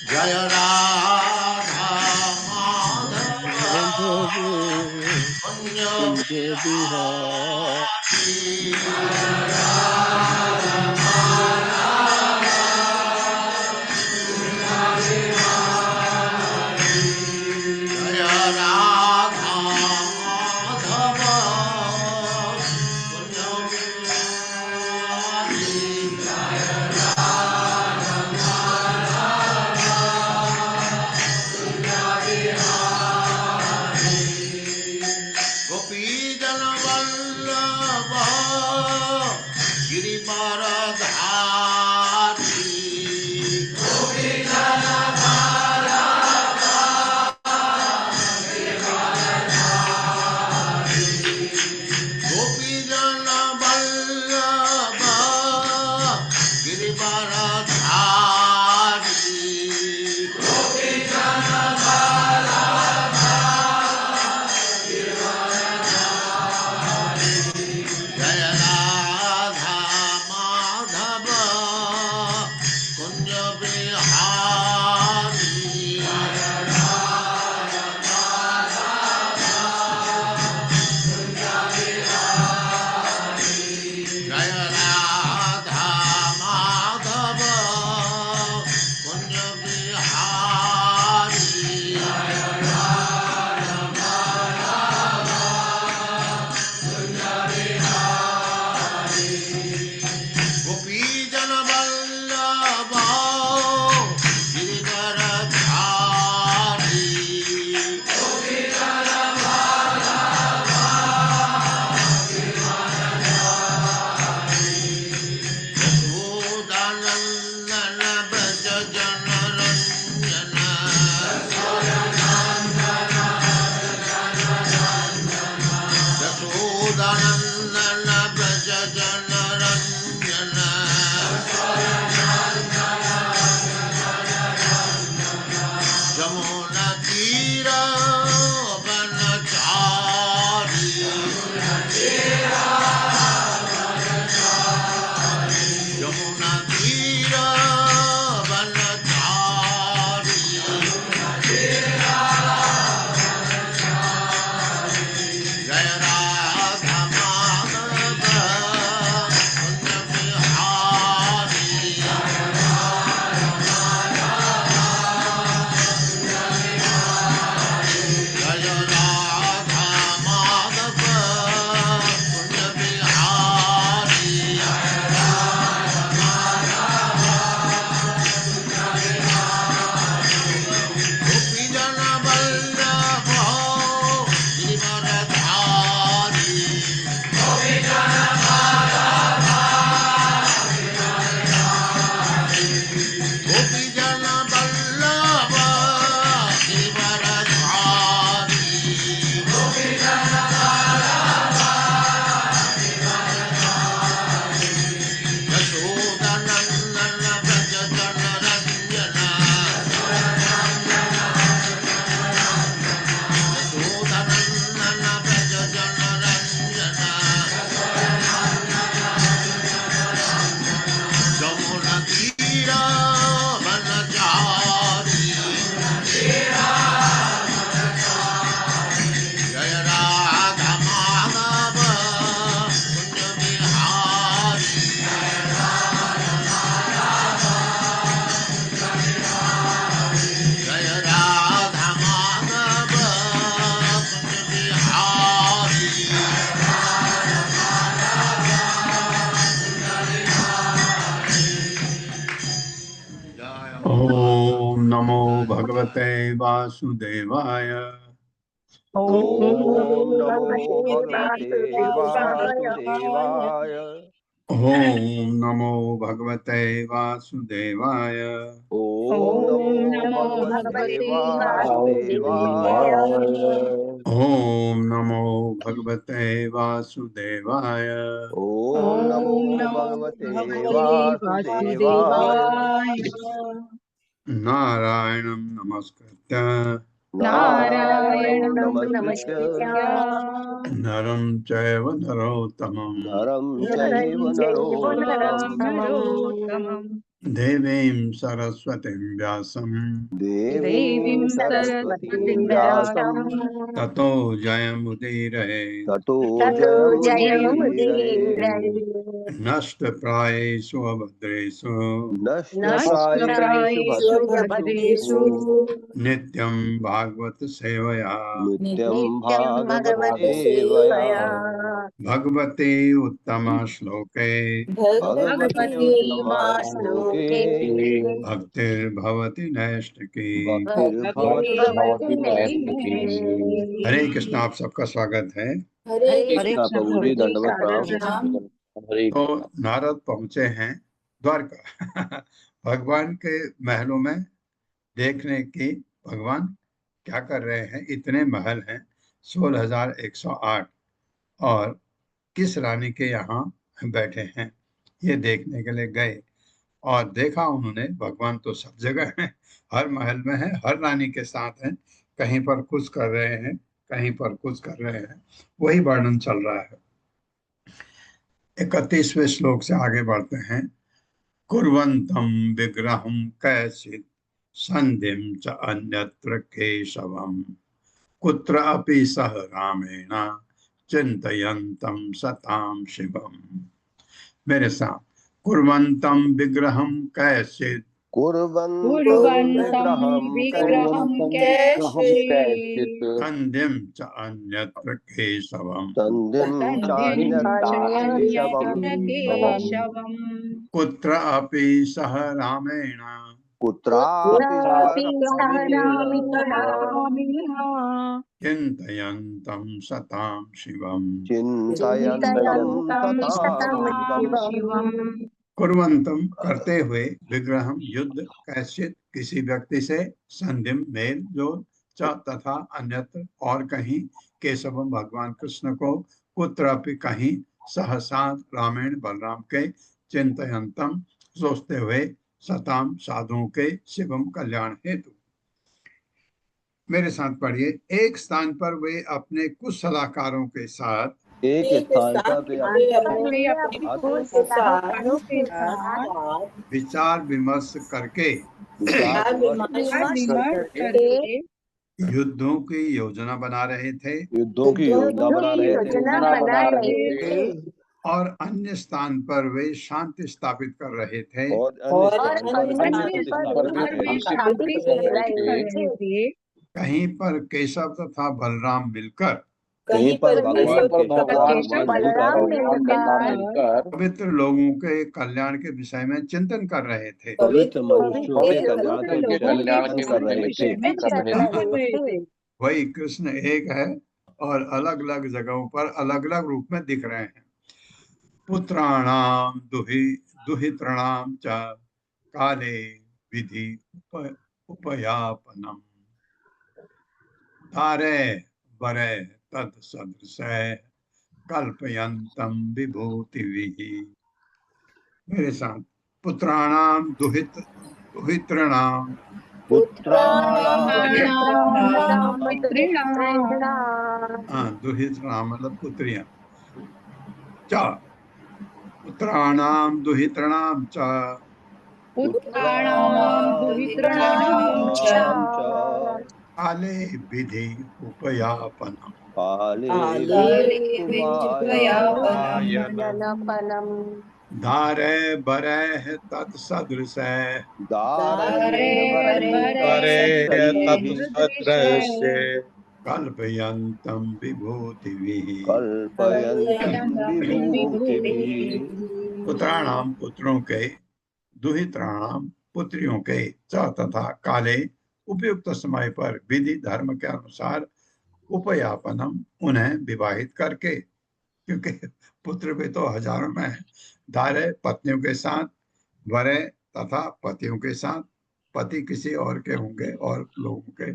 जय राधा माधव कुंज ओम नमो भगवते वासुदेवाय। ओम नमो भगवते वासुदेवाय। ओम नमो भगवते वासुदेवाय। ओम नमो भगवते वासुदेवाय। ओम नमो भगवते वासुदेवाय। ओम नमो भगवते वासुदेवाय। नारायणं नमस्कृत्य नारायणं नमस्कृत्य नरं चैव नरोत्तमं नरं चैव नरोत्तमम् देवीं सरस्वतीं व्यासं देवीं सरस्वतीं व्यासं ततो जयमुदीरये ततो ततो जयमुदीरये जयमुदीरये नष्टप्रायेषु अभद्रेषु नष्टप्रायेषु भद्रेषु नित्यं भागवत सेवया नित्यं नित्यं भागवत भगवत सेवया सेवया भगवते उत्तम श्लोके भगवति उत्तमा श्लोके भक्तिर्भवति नैष्टिकी। भक्तिर्भवति भक्तिर्भवति नैष्ठिकी। नैष्ठिकी। हरे कृष्ण, आप सबका स्वागत है। हरे कृष्णा प्रभु जी, दंडवत प्रणाम। तो नारद पहुंचे हैं द्वारका भगवान के महलों में देखने की भगवान क्या कर रहे हैं। इतने महल हैं, 16,108, और किस रानी के यहाँ बैठे हैं ये देखने के लिए गए। और देखा उन्होंने, भगवान तो सब जगह है, हर महल में है, हर रानी के साथ है, कहीं पर कुछ कर रहे हैं, कहीं पर कुछ कर रहे हैं, वही वर्णन चल रहा है। 31वें श्लोक से आगे बढ़ते हैं। कुर्वन्तं विग्रहं कैचित् सन्धिं च अन्यत्र केशवम् कुत्रापि सह रामेण चिन्तयन्तं सतां शिवम्। मेरे साथ, कुर्वन्तं विग्रहं कैचित् कुर्वन्तं विग्रहं कैचित् सन्धिं च अन्यत्र केशवम् सन्धिं चान्यत्र केशवम् कुत्रापि सह रामेण कुत्रापि सह रामेण चिन्तयन्तं सतां शिवम्। चिन्तयन्तं सतां शिवम्। कुर्वन्तं करते हुए, विग्रहम युद्ध, कैश्चित किसी व्यक्ति से, संधिम मेल जोल, च तथा अन्यत्र और कहीं, केशवम भगवान कृष्ण को, कुत्रापि कहीं, सहसात रामेण बलराम के, चिंतयंतम सोचते हुए, सताम साधुओं के, शिवम कल्याण हेतु। मेरे साथ पढ़िए। एक स्थान पर वे अपने कुछ सलाहकारों के साथ एक स्थान पर वे विचार विमर्श करके युद्धों की योजना बना रहे थे युद्धों की योजना बना रहे थे और अन्य स्थान पर वे शांति स्थापित कर रहे थे और अन्य स्थान पर वे शांति स्थापित कर रहे थे। कहीं पर केशव तथा बलराम मिलकर, कहीं पर भगवान मिलकर पवित्र लोगों के कल्याण के विषय में चिंतन कर रहे थे। पवित्र मनुष्यों के कल्याण के कर रहे थे। वही कृष्ण एक है और अलग अलग जगहों पर अलग अलग रूप में दिख रहे हैं। पुत्राणाम दुहितृणाम च काले विधि उपयापनम तारे बरे तत्सदृश कल्पयंतम विभूतिभिः। मेरे साथ, पुत्राणाम दुहितृणाम दुहितृणाम मतलब पुत्रियां, च पुत्राणाम दुहितृणाम च काले विधि उपयापनम दारे बरे तत्सदृश कल्पयंतम विभूतिभिः। पुत्राणाम पुत्रों के, दुहितराणाम पुत्रियों के, च तथा काले उपयुक्त समय पर विधि धर्म के अनुसार उपयापनम उन्हें विवाहित करके, क्योंकि पुत्र भी तो हजारों में है, धारे पत्नियों के साथ, वरे तथा पतियों के साथ, पति किसी और के होंगे और लोगों के,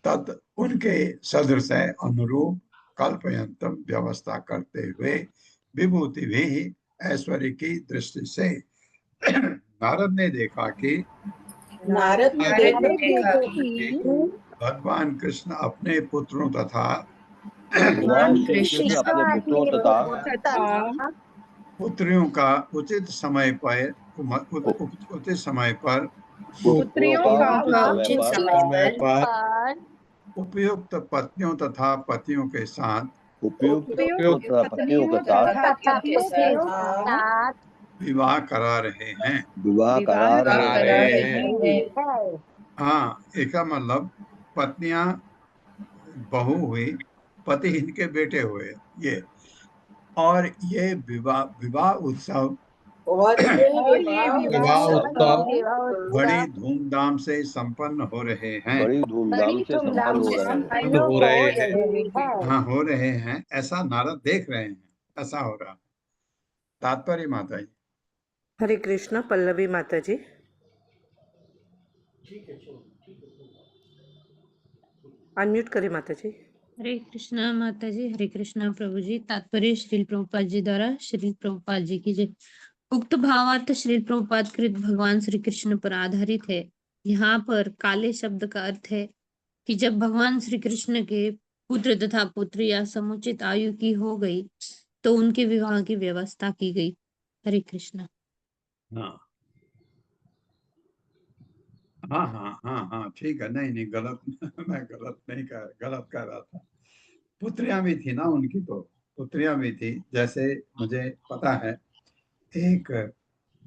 तत् उनके सदृश अनुरूप कल्पयंतम व्यवस्था करते हुए विभूति भी ऐश्वर्य की दृष्टि से। नारद ने देखा कि भगवान कृष्ण अपने पुत्रों तथा पुत्रियों का उचित समय पर उचित समय पर पुत्रियों का उचित समय पर उपयुक्त पत्नियों तथा पतियों के साथ उपयुक्त पत्नियों के साथ विवाह करा रहे हैं। विवाह करा रहे हैं। हाँ, इसका मतलब पत्नियां बहू हुई, पति इनके बेटे हुए, ये और ये विवाह विवाह उत्सव विवाह उत्सव बड़ी धूमधाम से संपन्न हो रहे हैं। बड़ी धूमधाम से संपन्न हो रहे हैं। हो रहे हैं। हाँ, हो रहे हैं, ऐसा नारद देख रहे हैं, ऐसा हो रहा। तात्पर्य माता जी। हरे कृष्णा। पल्लवी माता जी। अनम्यूट करें माता जी। हरे कृष्णा माता जी। हरे कृष्णा प्रभु जी। तात्पर्य श्रील प्रभुपाद जी द्वारा। श्रील प्रभुपाद जी की जय। उक्त भावार्थ श्रील प्रभुपाद कृत भगवान श्री कृष्ण पर आधारित है। यहाँ पर काले शब्द का अर्थ है कि जब भगवान श्री कृष्ण के पुत्र तथा पुत्रियां समुचित आयु की हो गई तो उनके विवाह की व्यवस्था की गई। हरे कृष्णा। हाँ हाँ हाँ हाँ हाँ, ठीक है। नहीं नहीं, गलत मैं गलत कह रहा था। पुत्रियां भी थी ना उनकी, तो पुत्रियां भी थी। जैसे मुझे पता है, एक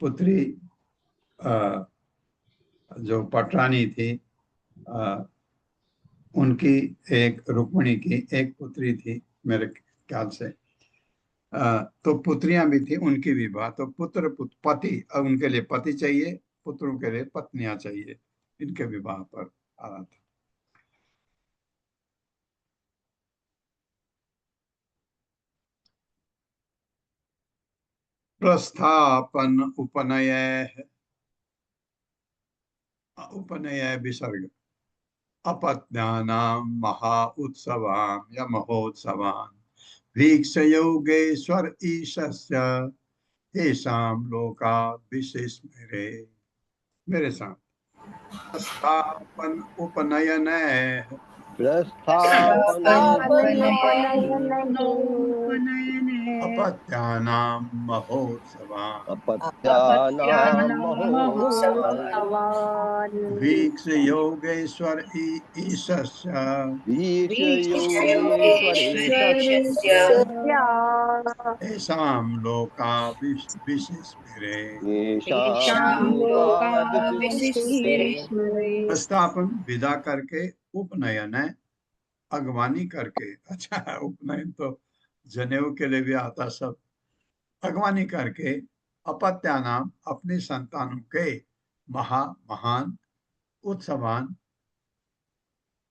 पुत्री जो पटरानी थी, उनकी एक रुक्मिणी की एक पुत्री थी मेरे ख्याल से। तो पुत्रियां भी थी, उनकी विवाह। तो पति, अब उनके लिए पति चाहिए, पुत्रों के लिए पत्नियां चाहिए, इनके विवाह पर आ रहा था। प्रस्थापन उपनय विसर्ग अपत्न्यानां महा उत्सवां या महोत्सवान् वीक्ष्य योगेश्वर ईशस्य येषां लोका विशिस्मरे। मेरे साथ। प्रस्थापन उपनयन अपत्यानां महोत्सवान् वीक्ष्य योगेश्वर ईशस्य येषां लोका विशिस्मरे। प्रस्थापन विदा करके, उपनयन है अगवानी करके। अच्छा, उपनयन तो जनेऊ के लिए भी आता सब। अगवानी करके अपत्यानाम अपनी संतानों के महान उत्सवान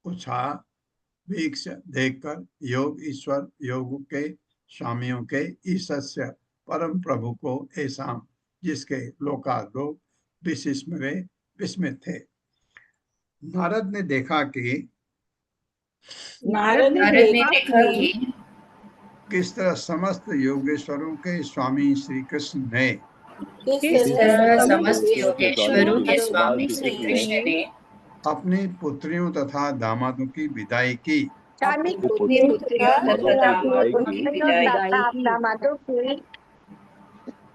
उत्साह वीक्ष देखकर योग ईश्वर योग के स्वामियों के ईशस्य परम प्रभु को ऐसा जिसके लोकालोक विस्मरे विस्मित थे। नारद ने देखा कि किस तरह समस्त योगेश्वरों के स्वामी श्री कृष्ण ने अपनी पुत्रियों तथा दामादों की विदाई की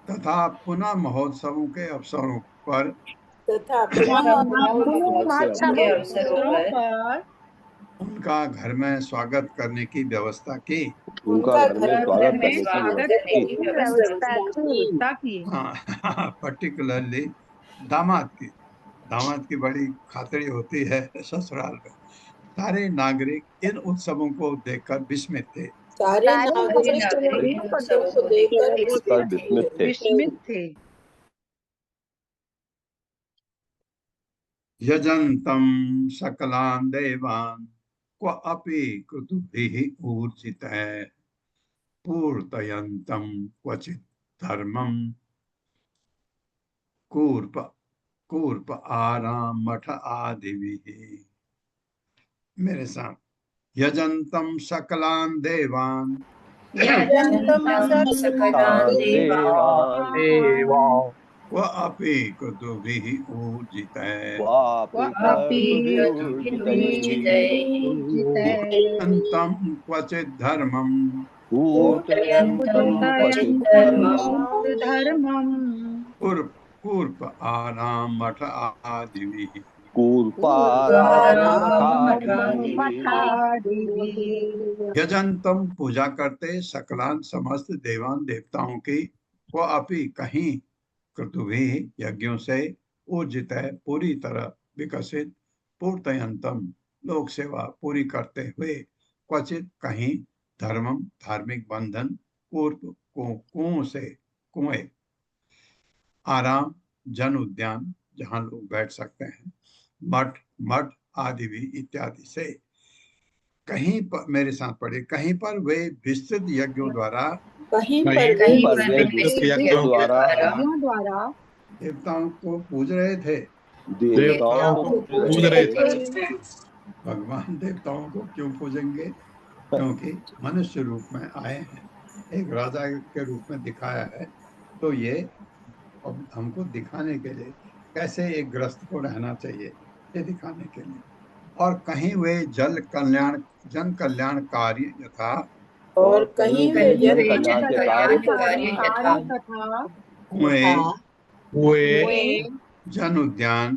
तथा पुनः महोत्सवों के अवसरों पर उनका घर में स्वागत करने की व्यवस्था की। पर्टिकुलरली दामाद की बड़ी खातिरी होती है ससुराल में। सारे नागरिक इन उत्सवों को देखकर विस्मित थे। यजन्तं सकलान् देवान् क्व अपि क्रतुभिः ऊर्जितः पूर्तयन्तं क्वचित् धर्मं कूर्प आराम मठ आदिभिः। मेरे साथ। यजन्तं सकलान् देवान् क्व अपि क्रतुभिः ऊर्जितः पूर्तयन्तं क्वचित् धर्मं पूजयन्तं क्वचित् धर्मम् कूर्प आराम मठ आदिभिः कूर्पारामठादिभिः यजंतम पूजा करते सकलान समस्त देवान देवताओं की वो अपि कहीं क्रतुभि यज्ञों से ऊर्जित है पूरी तरह विकसित पूर्तयंतम लोक सेवा पूरी करते हुए क्वचित कहीं धर्मम धार्मिक बंधन पूर्व कुओं से कुएं आराम जन उद्यान जहाँ लोग बैठ सकते हैं मठ मठ आदि भी इत्यादि से कहीं पर मेरे साथ पढ़े कहीं पर वे विस्तृत यज्ञों द्वारा कहीं पर वे विस्तृत यज्ञों द्वारा देवताओं को पूज रहे थे देवताओं को पूज रहे थे। भगवान देवताओं को क्यों पूजेंगे? क्योंकि मनुष्य रूप में आए हैं, एक राजा के रूप में दिखाया है, तो ये अब हमको दिखाने के लिए कैसे एक ग्रस्त को रहना चाहिए ये दिखाने के लिए। और कहीं वे जन कल्याणकारी यथा और कहीं वे जन कल्याण के कार्य कुएं जन उद्यान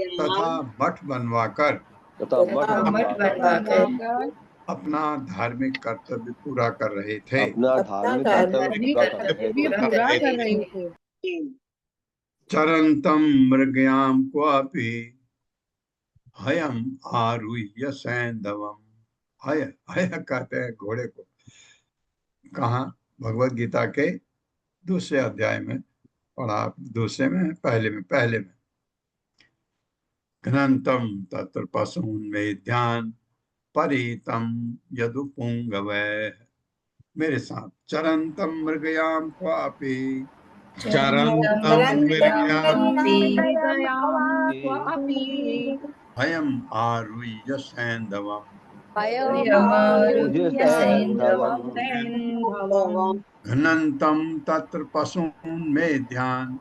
तथा मठ बनवाकर अपना धार्मिक कर्तव्य पूरा कर रहे थे। चरंतम मृगयाम क्वापि हयम आरुह्य सैंधवम। हय हय कहते हैं घोड़े को। कहाँ? भगवत गीता के दूसरे अध्याय में पढ़ा, दूसरे में पहले में घ्नन्तम तत्र पशून् मेध्यान् परितं यदुपुंगवै। मेरे साथ चरंतम मृगयाम क्वापि हयम आरुह्य सैंधवम घ्नन्तम तत्र पशून् मेध्यान्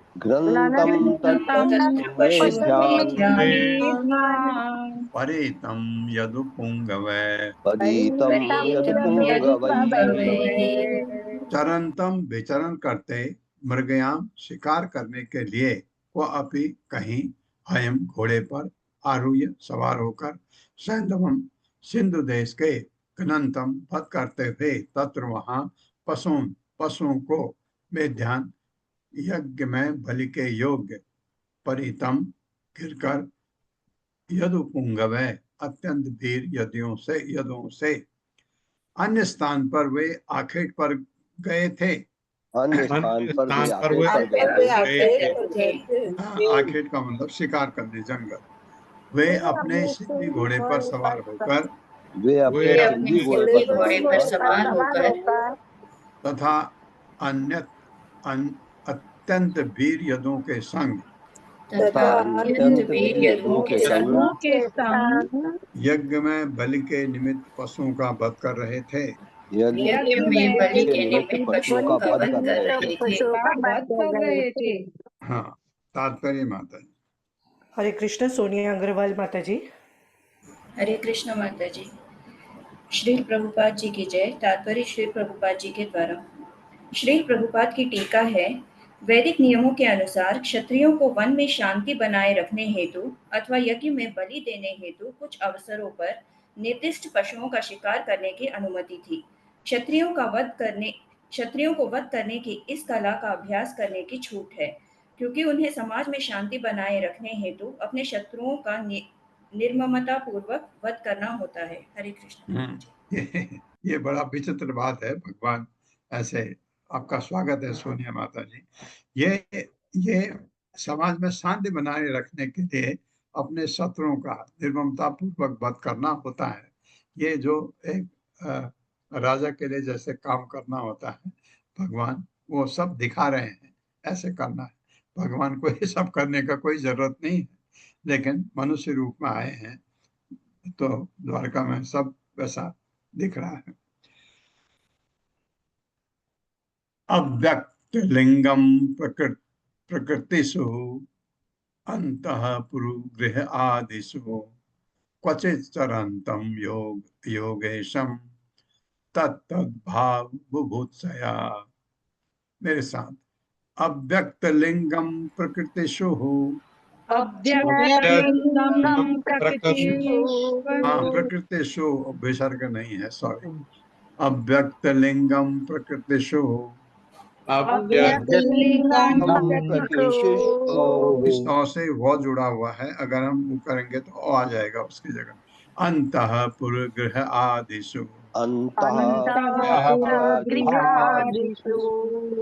परितं यदुपुंगवै। चरंतम विचरण करते मृगयाम शिकार करने के लिए वो अपि कहीं हयम घोड़े पर आरूह्य सवार होकर सैंधवम सिंधु देश के घ्नन्तम वध करते हुए तत्र वहां पशुओं को मेध्यान यज्ञ में बलि के योग्य परितम घिरकर यदुपुंगवै अत्यंत वीर यदों से अन्य स्थान पर वे आखेट पर गए थे। अन्य स्थान पर वे आखेट का मतलब शिकार करने जंगल। वे अपने सिंधी घोड़े पर सवार होकर तथा अन्य अत्यंत वीर यदों के संग यज्ञ में बलि के निमित्त पशुओं का वध कर रहे थे। हाँ, तात्पर्य माता जी। हरे कृष्ण सोनिया अग्रवाल माता जी। हरे कृष्ण माता जी। श्रील प्रभुपाद जी की जय। तात्पर्य श्रील प्रभुपाद जी के द्वारा। श्रील प्रभुपाद की टीका है, वैदिक नियमों के अनुसार क्षत्रियों को वन में शांति बनाए रखने हेतु अथवा यज्ञ में बलि देने हेतु कुछ अवसरों पर निर्दिष्ट पशुओं का शिकार करने की अनुमति थी। क्षत्रियों को वध करने की इस कला का अभ्यास करने की छूट है, क्योंकि उन्हें समाज में शांति बनाए रखने हेतु अपने शत्रुओं का निर्ममता पूर्वक वध करना होता है। हरे कृष्ण। ये बड़ा विचित्र बात है। भगवान ऐसे, आपका स्वागत है सोनिया माता जी। ये समाज में शांति बनाए रखने के लिए अपने शत्रुओं का निर्ममता पूर्वक वध करना होता है। ये जो एक राजा के लिए जैसे काम करना होता है, भगवान वो सब दिखा रहे हैं, ऐसे करना है। भगवान को ये सब करने का कोई जरूरत नहीं है, लेकिन मनुष्य रूप में आए हैं तो द्वारका में सब वैसा दिख रहा है। अव्यक्त लिंगम प्रकृतिषु अंतःपुर गृह आदिषु क्वचित् चरन्तं योगेशं तत्तद्भाव बुभुत्सया। मेरे साथ, अव्यक्त लिंगम प्रकृतिषु। अव्यक्तलिंगं प्रकृतिषु हाँ, प्रकृतिषु विसर्ग नहीं है, सॉरी। अव्यक्त लिंगम प्रकृतिषु। अव्यक्तलिंगं प्रकृतिषु। इस औ से वो जुड़ा हुआ है, अगर हम वो करेंगे तो ओ आ जाएगा उसकी जगह। अंतः पुरगृह आदिषु। अंतःपुरगृहादिषु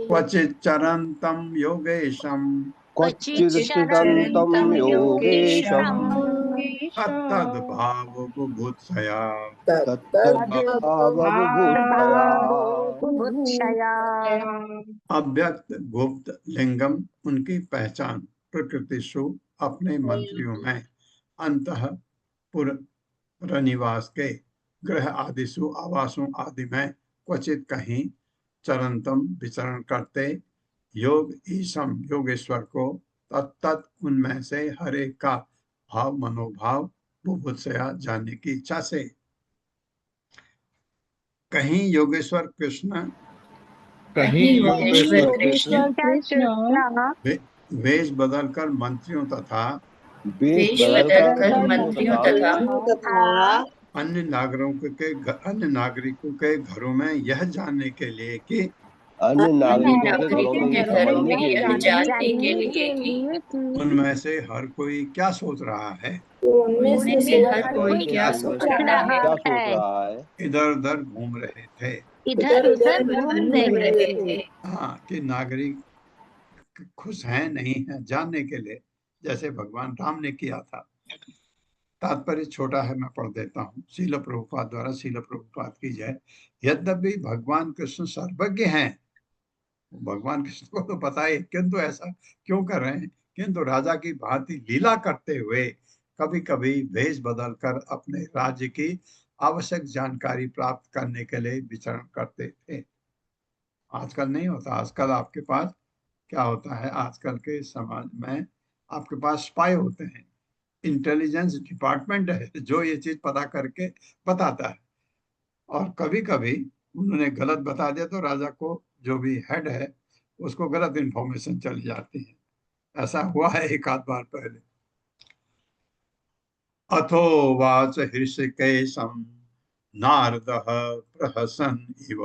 क्वचित् चरन्तं योगेशम्। क्वचिच्चिदन्तं योगेशम् तत्तद्भाव बुभुत्सया। तत्तद्भावबुभुत्सया। अव्यक्त गुप्त लिंगम उनकी पहचान, प्रकृतिषु अपने मंत्रियों में, अंतः पुरनिवास के, गृह आदिषु आवासों आदि में, क्वचित कहीं, चरंतम विचरण करते, योग ईशम योगेश्वर को, तत्त उनमें से हर एक का भाव मनोभाव बुभुत्सया जानने की इच्छा से। कहीं योगेश्वर कृष्ण वेश बदलकर मंत्रियों तथा अन्य नागरिकों के घरों में यह जानने के लिए कि अन्य नागरिकों के घरों में यह समझने के लिए उनमें से हर कोई क्या सोच रहा है, उनमें से हर कोई क्या सोच रहा है। इधर उधर घूम रहे थे। हाँ, कि नागरिक खुश हैं नहीं हैं जानने के लिए, जैसे भगवान राम ने किया था। तात्पर्य छोटा है, मैं पढ़ देता हूँ। शील प्रभुपाद द्वारा शील प्रभुपाद की जय। यद्यपि भगवान कृष्ण सर्वज्ञ हैं, भगवान कृष्ण को तो पता है, किंतु ऐसा क्यों कर रहे हैं, किंतु राजा की भांति लीला करते हुए कभी कभी वेश बदलकर अपने राज्य की आवश्यक जानकारी प्राप्त करने के लिए विचरण करते थे। आजकल नहीं होता। आजकल आपके पास क्या होता है, आजकल के समाज में आपके पास स्पाई होते हैं, इंटेलिजेंस डिपार्टमेंट है जो ये चीज पता करके बताता है, और कभी कभी उन्होंने गलत बता दिया तो राजा को, जो भी हेड है, उसको गलत इंफॉर्मेशन चली जाती है। ऐसा हुआ है एक आध बार पहले। अथो वाच हृषिकेशम नारदः प्रहसन इव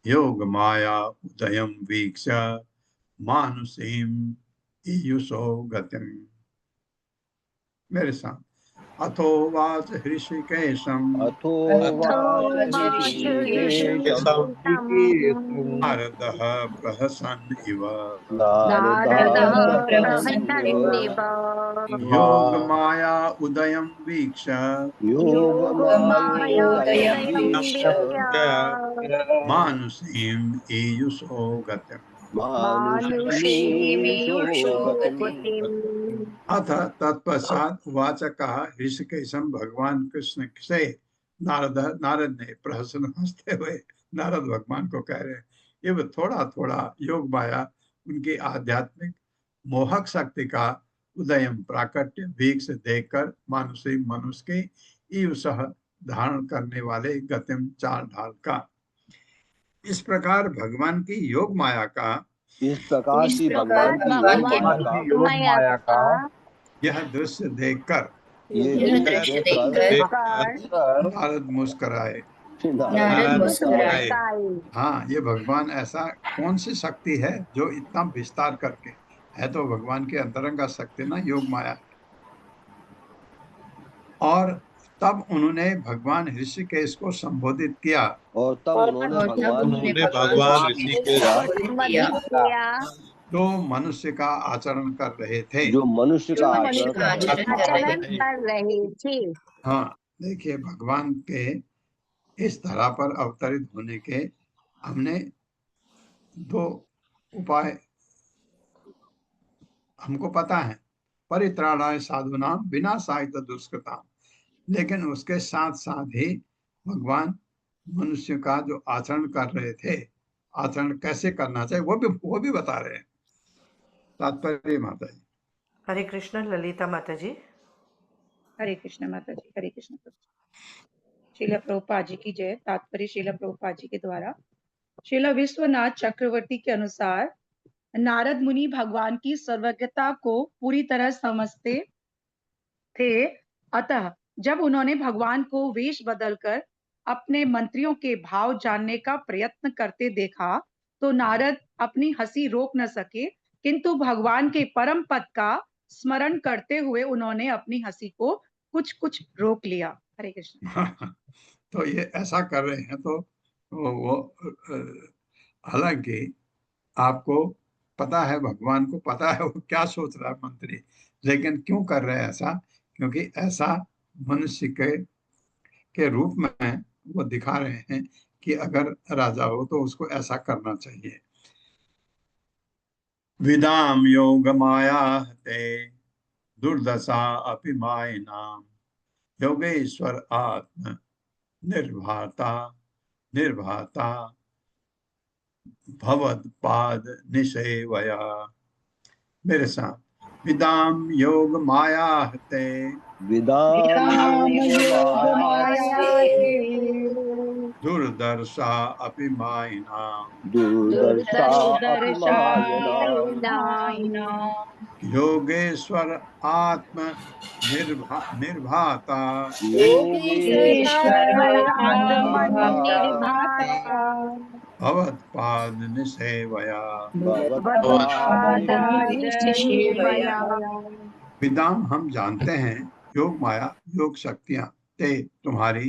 योग माया उदयम वीक्ष मानुषीम ईयुषो गतिम। मेरे साथ, अथो वाच हृषिकेशम नारदः प्रहसन इव योग माया उदयम वीक्ष मानुषीम ईयुषो गतिम। अथ तत्पश्चात उवाच कहा ऋषिकेशम भगवान कृष्ण से नारद ने प्रहसन हंसते हुए नारद भगवान को कह रहे हैं, ये थोड़ा थोड़ा योग माया उनकी आध्यात्मिक मोहक शक्ति का उदयम प्राकट्य वीक्ष देखकर मानुषी मनुष्य के ईयुषः धारण करने वाले गतिम चाल ढाल का। इस प्रकार भगवान की योग माया का, इस प्रकार की भगवान की योग माया का यह दृश्य देखकर नारद मुस्कुराए। हाँ, ये भगवान ऐसा कौन सी शक्ति है जो इतना विस्तार करके है, तो भगवान की अंतरंगा शक्ति ना योग माया है। और तब उन्होंने भगवान ऋषिकेश को संबोधित किया, और तब उन्होंने भगवान ऋषिकेश जो मनुष्य का आचरण कर रहे थे, हाँ, देखिए भगवान के इस धरा पर अवतरित होने के हमने दो उपाय हमको पता है, परित्राणाय साधुनाम विनाशाय दुष्कृताम। लेकिन उसके साथ साथ ही भगवान मनुष्य का जो आचरण कर रहे थे, आचरण कैसे करना चाहिए वो भी बता रहे हैं। तात्पर्य माता जी। हरे कृष्ण ललिता माता जी। हरे कृष्ण माता जी। हरे कृष्ण। श्रील प्रभुपाद जी की जय। तात्पर्य श्रील प्रभुपाद जी के द्वारा। श्रील विश्वनाथ चक्रवर्ती के अनुसार नारद मुनि भगवान की सर्वज्ञता को पूरी तरह समझते थे, अतः जब उन्होंने भगवान को वेश बदलकर अपने मंत्रियों के भाव जानने का प्रयत्न करते देखा तो नारद अपनी हंसी रोक न सके, किंतु भगवान के परम पद का स्मरण करते हुए उन्होंने अपनी हंसी को कुछ कुछ रोक लिया। हरे कृष्ण। तो ये ऐसा कर रहे हैं तो हालांकि आपको पता है, भगवान को पता है वो क्या सोच रहा है मंत्री, लेकिन क्यों कर रहे हैं ऐसा? क्योंकि ऐसा मनुष्य के रूप में वो दिखा रहे हैं कि अगर राजा हो तो उसको ऐसा करना चाहिए। विदाम योग माया ते दुर्दशा अपि मायिनाम योगेश्वर आत्म निर्भाता निर्भाता भवत्पाद निषेवया। मेरे साथ विदाम योग माया ते विदाम योग माया दुर्दर्शा अपि मायिनाम दुर्दर्शा अपमायना योगेश्वर आत्म निर्भाता योगेश्वर आत्मनिर्भरता भवत्पाद निषेवया। विदाम हम जानते हैं, योग माया योग शक्तियां ते तुम्हारी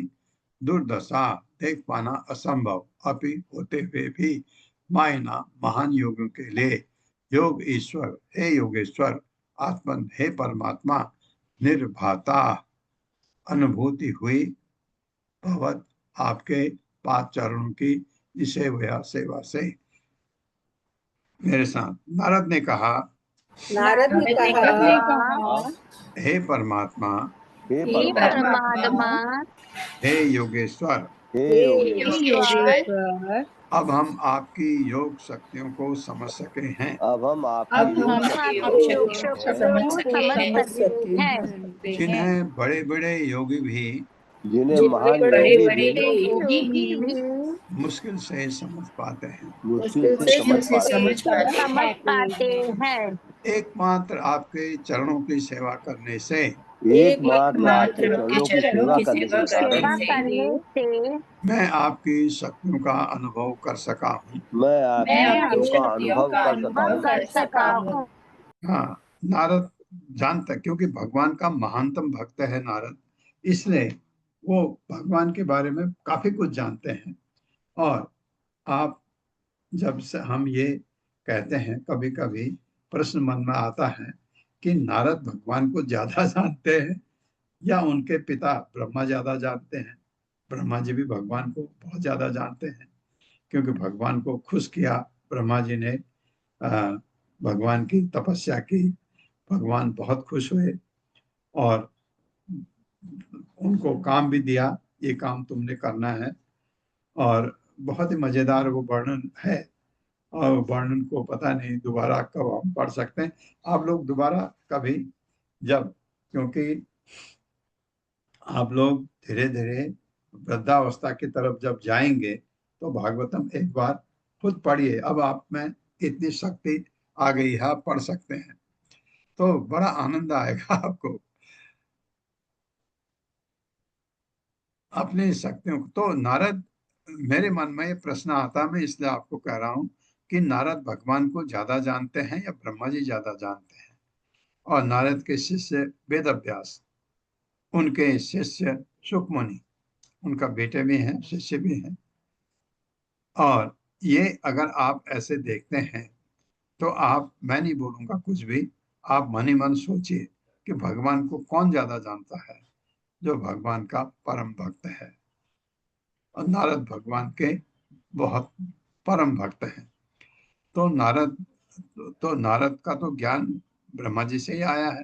दुर्दशा देख पाना असंभव अपि होते हुए भी मायना महान योगों के लिए योग ईश्वर हे योगेश्वर आत्मन हे परमात्मा निर्भाता अनुभूति हुई भवत आपके पाद चरणों की सेवा से। मेरे साथ नारद ने कहा हे परमात्मा हे योगेश्वर अब हम आपकी योग शक्तियों को समझ सके हैं। अब हम आपकी योग शक्तियों को समझ सकते हैं। जिन्हें बड़े बड़े योगी भी जिन्हें महान योगी भी मुश्किल से समझ पाते हैं। मुश्किल से समझ पाते हैं। एकमात्र आपके चरणों की सेवा करने से एकमात्र आपके चरणों की सेवा करने से मैं आपकी शक्तियों का अनुभव कर सका हूँ। मैं आपकी शक्तियों का अनुभव कर सका हूँ। हाँ, नारद जानता, क्योंकि भगवान का महानतम भक्त है नारद, इसलिए वो भगवान के बारे में काफी कुछ जानते हैं। और आप जब से हम ये कहते हैं, कभी कभी प्रश्न मन में आता है कि नारद भगवान को ज्यादा जानते हैं या उनके पिता ब्रह्मा ज्यादा जानते हैं। ब्रह्मा जी भी भगवान को बहुत ज्यादा जानते हैं, क्योंकि भगवान को खुश किया ब्रह्मा जी ने, भगवान की तपस्या की, भगवान बहुत खुश हुए और उनको काम भी दिया, ये काम तुमने करना है। और बहुत ही मजेदार वो वर्णन है, और वर्णन को पता नहीं दोबारा कब हम पढ़ सकते हैं। आप लोग दोबारा कभी जब, क्योंकि आप लोग धीरे धीरे वृद्धावस्था की तरफ जब जाएंगे तो भागवतम एक बार खुद पढ़िए। अब आप में इतनी शक्ति आ गई है, आप पढ़ सकते हैं, तो बड़ा आनंद आएगा आपको अपनी शक्तियों को। तो नारद, मेरे मन में ये प्रश्न आता, मैं इसलिए आपको कह रहा हूँ कि नारद भगवान को ज्यादा जानते हैं या ब्रह्मा जी ज्यादा जानते हैं। और नारद के शिष्य वेदव्यास, उनके शिष्य सुखमुनि, उनका बेटे भी हैं, शिष्य भी हैं। और ये अगर आप ऐसे देखते हैं तो आप, मैं नहीं बोलूंगा कुछ भी, आप मन ही मन सोचिए कि भगवान को कौन ज्यादा जानता है। जो भगवान का परम भक्त है, और नारद भगवान के बहुत परम भक्त हैं। तो नारद का तो ज्ञान ब्रह्मा जी से ही आया है।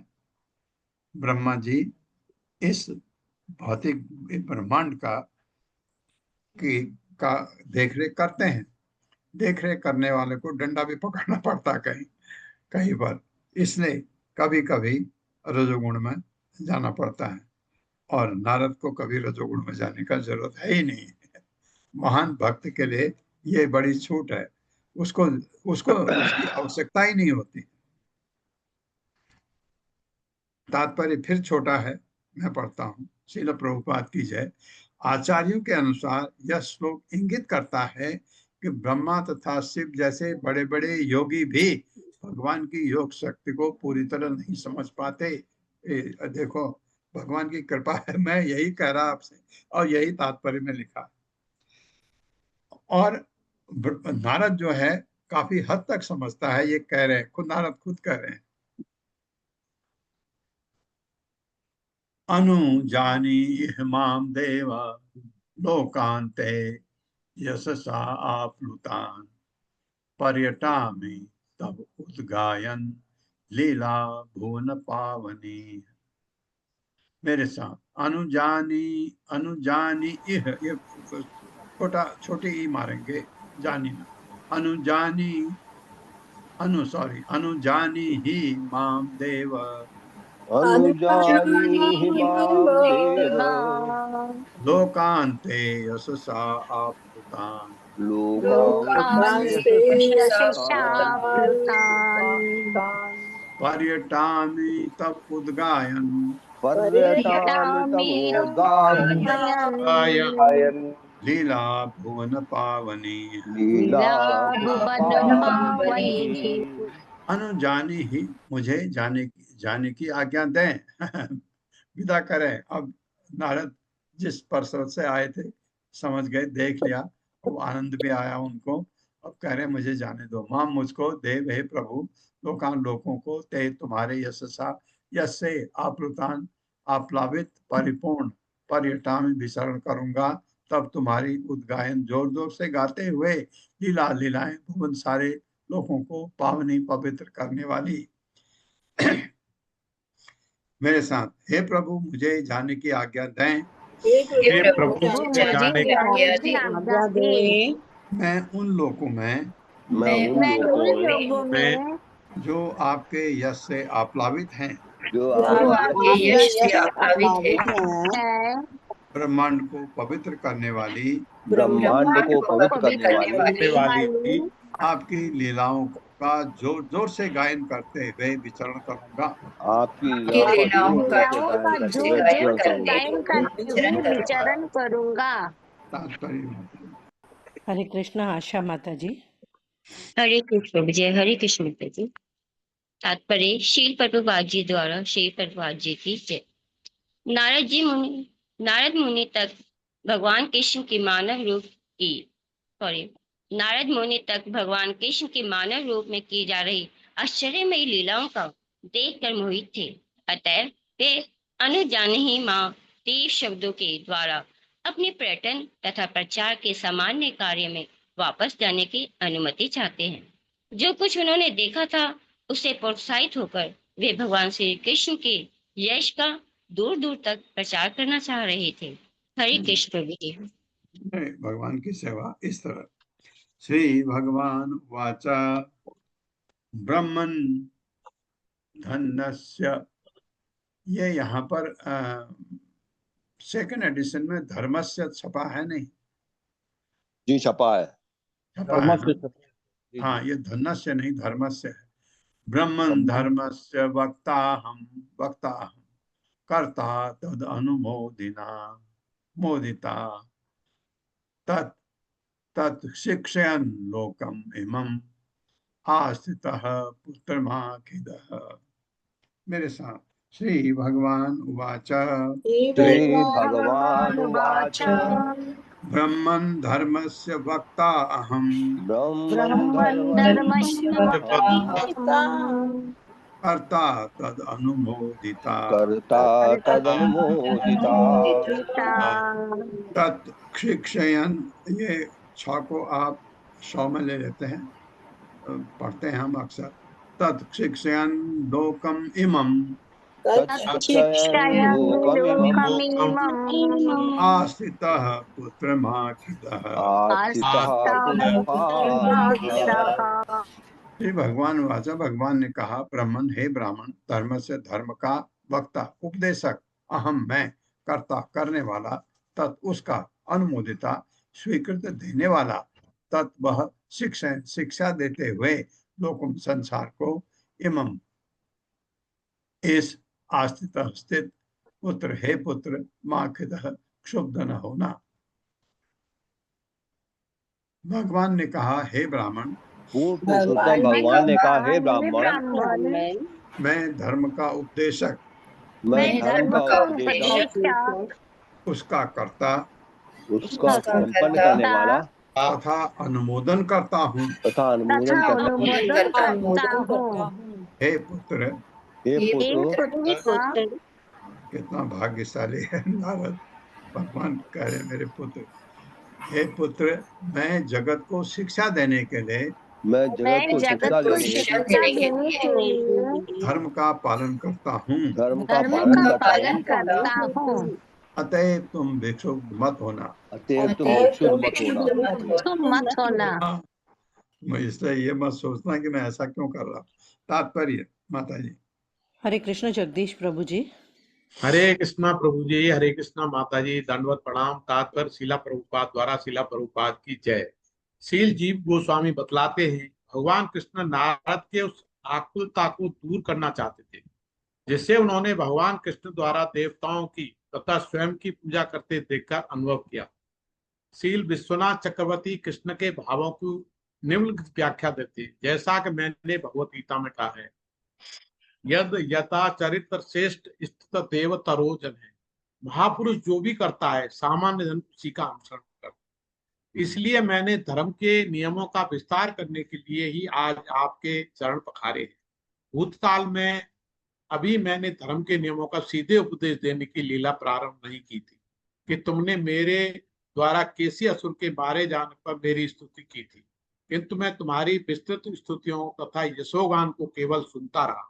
ब्रह्मा जी इस भौतिक ब्रह्मांड का देखरेख करते हैं। देखरेख करने वाले को डंडा भी पकड़ना पड़ता कहीं पर, इसलिए कभी कभी रजोगुण में जाना पड़ता है। और नारद को कभी रजोगुण में जाने का जरूरत है ही नहीं। महान भक्त के लिए ये बड़ी छूट है, उसको उसको उसकी आवश्यकता ही नहीं होती। तात्पर्य फिर छोटा है, मैं पढ़ता हूँ। श्रील प्रभुपाद की जय। आचार्यों के अनुसार यह श्लोक इंगित करता है कि ब्रह्मा तथा शिव जैसे बड़े बड़े योगी भी भगवान की योग शक्ति को पूरी तरह नहीं समझ पाते। देखो, भगवान की कृपा है, मैं यही कह रहा आपसे, और यही तात्पर्य में लिखा। और नारद जो है काफी हद तक समझता है, ये कह रहे हैं, खुद नारद खुद कह रहे हैं। अनुजानी माम देवा लोकांते यशसा आप्लुतान पर्यटामि तब उद्गायन लीला भुवन पावनी। मेरे साथ अनुजानी अनुजानी इह, ये छोटी ई मारेंगे, जानी ना, अनुजानी अनुजानी ही माम देव अनुजानीहि मां देव लोकांते यशसा आप्लुतान लोकांते पर्यटामि तब उद्गायन पर्यटामि तमोदायन लीला भुवन पावनी। लीला भुवन पावनी। अनुजानी ही, मुझे जाने की आज्ञा दें। विदा करें। अब नारद जिस पर्वत से आए थे समझ गए, देख लिया, वो आनंद भी आया उनको। अब कह रहे मुझे जाने दो। मां मुझको देव, हे प्रभु, लोकान लोगों को ते तुम्हारे यशसा यश से आप्लुतान आप्लावित परिपूर्ण पर्यटा में विचरण करूंगा, तब तुम्हारी उद्गायन जोर जोर से गाते हुए लीला लीलाएं भुवन सारे लोगों को पावनी पवित्र करने वाली। मेरे साथ, हे प्रभु मुझे जाने की आज्ञा दें। हे प्रभु मुझे जाने की आज्ञा दें। मैं उन लोगों में जो आपके यश से आप्लावित हैं, जो आपके यश से आप्लावित हैं, ब्रह्मांड को पवित्र करने वाली, ब्रह्मांड को पवित्र करने वाली आपकी लीलाओं का जोर जोर से गायन करते हुए विचरण करूंगा। आपकी लीलाओं का गायन करते हुए विचरण करूंगा। हरे कृष्णा आशा माता जी। हरे कृष्ण विजय। हरे कृष्ण माता जी। तात्पर्य श्रील प्रभुपाद जी द्वारा श्री प्रभुपाद जी की जय। नारद मुनि तक भगवान कृष्ण की मानव रूप में की जा रही आश्चर्यमयी लीलाओं का देखकर मोहित थे। अतः वे अनुजानहि मां देव शब्दों के द्वारा अपने पर्यटन तथा प्रचार के सामान्य कार्य में वापस जाने की अनुमति चाहते हैं। जो कुछ उन्होंने देखा था उससे प्रोत्साहित होकर वे भगवान श्री कृष्ण के यश का दूर दूर तक प्रचार करना चाह रहे थे। हरे कृष्ण जी। भगवान की सेवा इस तरह। श्री भगवान वाचा ब्रह्मन धन्यस्य, ये यहाँ पर सेकंड एडिशन में धर्मस्य छपा है नहीं? जी छपा है, छपा है। हाँ, ये धन्यस्य नहीं धर्मस्य है। ब्रह्मन धर्मस्य वक्ताहम कर्ता तद अनुमोदिना मोदिता तत् शिक्षयन् लोकम इमं आस्थितः पुत्रमाखिदः। मेरे साथ, श्री भगवान उवाच ब्रह्मन् धर्मस्य वक्ता अहम् कर्ता तद अनुमोदिता तत् शिक्षयन्, ये छ को आप 100 में ले लेते हैं, पढ़ते हैं हम अक्सर। तत् शिक्षयन् लोकम इमम् आस्थितः पुत्रमाखिदः। श्री भगवान वाचा, भगवान ने कहा, ब्राह्मण, हे ब्राह्मण, धर्म से धर्म का वक्ता उपदेशक अहम मैं कर्ता करने वाला, तत् उसका अनुमोदिता स्वीकृत देने वाला, तत् वह शिक्षा देते हुए लोक संसार को इमम इस स्थित पुत्र, हे पुत्र, माखिदः क्षुब्ध न होना। भगवान ने कहा, हे ब्राह्मण, पूर्व पुरुषोत्तम भगवान ने कहा, हे ब्राह्मण, मैं धर्म का उपदेशक, मैं धर्म का उपदेशक, उसका कर्ता, उसका संपन्न करने वाला तथा अनुमोदन करता हूँ। हे पुत्र, हे पुत्र, कितना भाग्यशाली है नारद। भगवान कह रहे मेरे पुत्र, हे पुत्र, मैं जगत को शिक्षा देने के लिए, मैं जगत को शिक्षा देने के लिए धर्म का पालन करता हूँ। धर्म का पालन करता हूँ। अतएव तुम विक्षुब्ध मत होना। अतएव तुम विक्षुब्ध मत होना। मैं इसलिए ये मत सोचना कि मैं ऐसा क्यों कर रहा हूँ। तात्पर्य माता जी। हरे कृष्ण जगदीश प्रभु जी। हरे कृष्णा प्रभु जी, हरे कृष्णा माता जी, दंडवत प्रणाम। तात्पर्य शिला प्रभुपाद द्वारा शिला प्रभुपाद की जय। शील जीव गोस्वामी बतलाते हैं, भगवान कृष्ण नारद के उस आकुलता को दूर करना चाहते थे जिससे उन्होंने भगवान कृष्ण द्वारा देवताओं की तथा स्वयं की पूजा करते देखकर अनुभव किया। शील विश्वनाथ चक्रवर्ती कृष्ण के भावों को निम्नलिखित व्याख्या देते हैं, जैसा कि मैंने भगवत गीता में कहा है, यद यथा चरित्र श्रेष्ठ स्थित देव तरोजन है। महापुरुष जो भी करता है सामान्य जन उसी का अनुसरण करता है। इसलिए मैंने धर्म के नियमों का विस्तार करने के लिए ही आज आपके चरण पखारे हैं। भूतकाल में अभी मैंने धर्म के नियमों का सीधे उपदेश देने की लीला प्रारंभ नहीं की थी कि तुमने मेरे द्वारा केसी असुर के मारे जाने पर मेरी स्तुति की थी, किंतु मैं तुम्हारी विस्तृत स्तुतियों तथा यशोगान को केवल सुनता रहा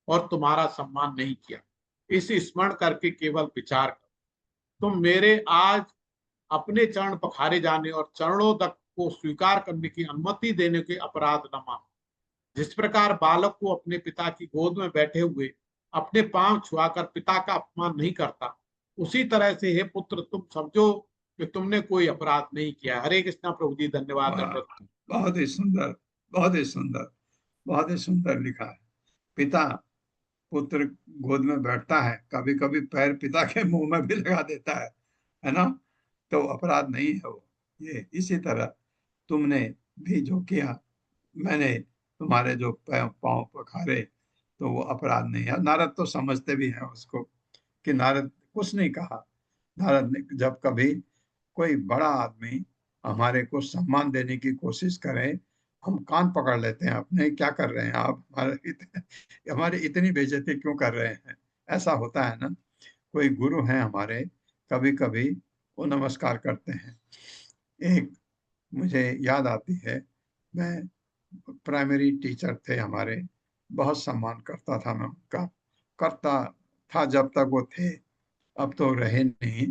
और तुम्हारा सम्मान नहीं किया। इस स्मरण करके केवल विचार करो। तुम मेरे आज अपने चरण पखारे जाने और चरणों तक को स्वीकार करने की अनुमति देने के अपराध न मानो। जिस प्रकार बालक को अपने पिता की गोद में बैठे हुए अपने पांव छुआकर पिता का अपमान नहीं करता, उसी तरह से हे पुत्र, तुम समझो कि तुमने कोई अपराध नहीं किया। हरे कृष्णा प्रभु जी, धन्यवाद। बहुत ही सुंदर, बहुत ही सुंदर, बहुत ही सुंदर लिखा है। पिता पुत्र गोद में बैठता है, कभी कभी पैर पिता के मुंह में भी लगा देता है ना, तो अपराध नहीं है वो। ये इसी तरह तुमने भी जो किया, मैंने तुम्हारे जो पांव पखारे, तो वो अपराध नहीं है। नारद तो समझते भी हैं उसको कि नारद कुछ नहीं कहा। नारद ने जब कभी कोई बड़ा आदमी हमारे को सम्मान देने की कोशिश करे, हम कान पकड़ लेते हैं अपने, क्या कर रहे हैं आप, हमारी इतनी बेइज्जती क्यों कर रहे हैं। ऐसा होता है ना। कोई गुरु हैं हमारे, कभी कभी वो नमस्कार करते हैं। एक मुझे याद आती है, मैं प्राइमरी टीचर थे हमारे, बहुत सम्मान करता था मैं उनका, करता था जब तक वो थे, अब तो रहे नहीं।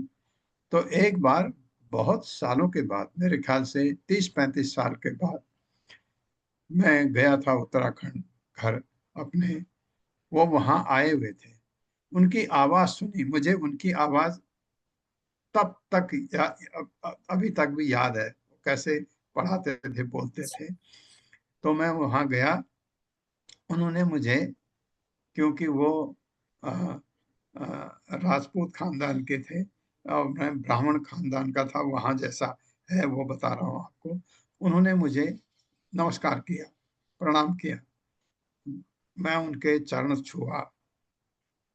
तो एक बार बहुत सालों के बाद, मेरे ख्याल से 30-35 साल के बाद, मैं गया था उत्तराखंड घर अपने, वो वहां आए हुए थे। उनकी आवाज सुनी, मुझे उनकी आवाज तब तक अभी तक भी याद है, कैसे पढ़ाते थे, बोलते थे। तो मैं वहां गया, उन्होंने मुझे, क्योंकि वो राजपूत खानदान के थे और मैं ब्राह्मण खानदान का था, वहां जैसा है वो बता रहा हूँ आपको, उन्होंने मुझे नमस्कार किया, प्रणाम किया। मैं उनके चरण छुआ,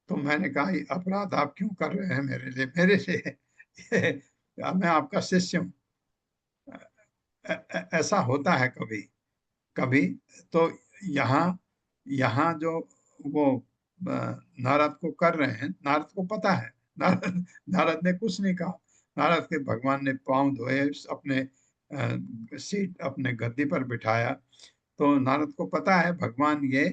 तो मैंने कहा, ये अपराध आप क्यों कर रहे हैं मेरे लिए मैं आपका शिष्य हूँ। ऐसा होता है कभी कभी। तो यहाँ जो वो नारद को कर रहे हैं, नारद को पता है, नारद ने कुछ नहीं कहा। नारद के भगवान ने पांव धोए, अपने सीट, अपने गद्दी पर बिठाया। तो नारद को पता है भगवान ये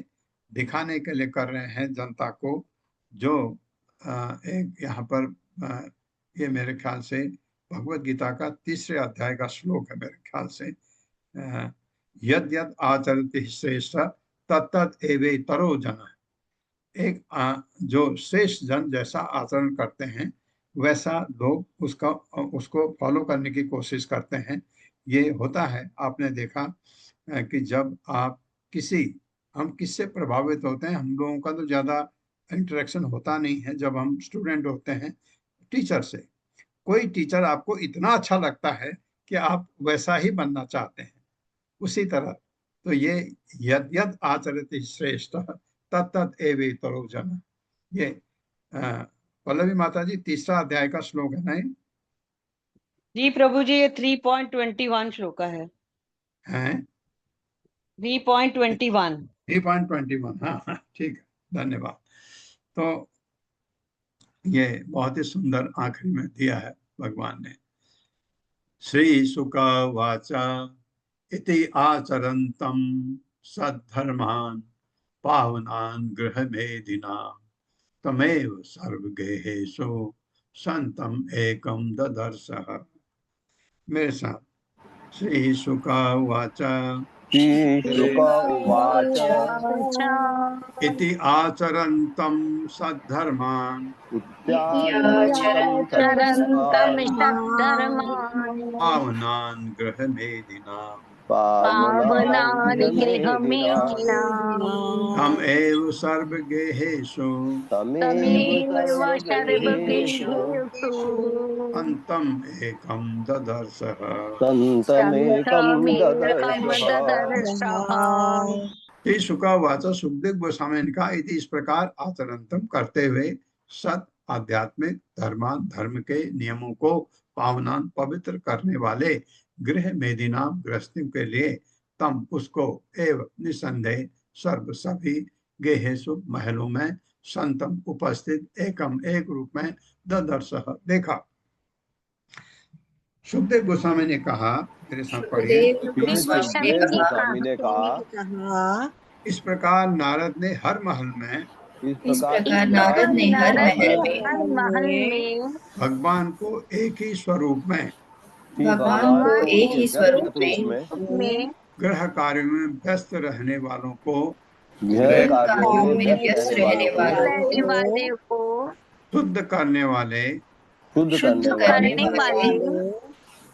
दिखाने के लिए कर रहे हैं जनता को, जो एक यहाँ पर ये मेरे ख्याल से भगवत गीता का 3रे अध्याय का श्लोक है मेरे ख्याल से, यद यद आचरति श्रेष्ठ तत्तद एवेतरो जन। एक जो श्रेष्ठ जन जैसा आचरण करते हैं, वैसा लोग उसको फॉलो करने की कोशिश करते हैं। ये होता है, आपने देखा कि जब आप हम किससे प्रभावित होते हैं, हम लोगों का तो ज़्यादा इंटरेक्शन होता नहीं है जब हम स्टूडेंट होते हैं टीचर से। कोई टीचर आपको इतना अच्छा लगता है कि आप वैसा ही बनना चाहते हैं। उसी तरह तो ये यद यद आचरति श्रेष्ठ तत्तत् एवेतरो जन, ये पल्लवी माता जी 3रा अध्याय का श्लोक है ना ये? जी प्रभु जी, ये 3.21 श्लोका है। हैं 3.21। 3.21, हाँ, ठीक है, धन्यवाद। तो ये बहुत ही सुंदर आखिरी में दिया है भगवान ने। श्री शुक वाचा इति आचरन्तं सद्धर्मान् पावनान् गृहमेधिना तमेव सर्वगेहेषु संतम एकम ददर्शः। मेरे साथ, श्री शुक वाचा श्रीशुक उवाच इति आचरन्तं सद्धर्मान् इत्याचरन्तं पावनान् गृहमेधिना पावनान् गृहमेधिना तमेव सर्वगेहेषु तमेव सर्वगेहेषु अंतम एकम ददर्शः। सन्तमेकं ददर्शः। श्री शुकावाचा, सुखदेव गोस्वामी ने कहा, इस प्रकार आचरणतम करते हुए सत आध्यात्मिक धर्मान, धर्म के नियमों को पावनान पवित्र करने वाले गृह मेदिनाम गृहस्थियों के लिए तम उसको एवं निसंदेह सर्व सभी गेहेशु महलों में संतम उपस्थित एकम एक रूप में ददर्शः देखा। सुखदेव गोस्वामी ने कहा, मेरे साथ पढ़िए। सुखदेव गोस्वामी ने कहा, इस प्रकार नारद ने हर महल में भगवान को एक ही स्वरूप में ग्रह कार्यों में व्यस्त रहने वालों को शुद्ध करने वाले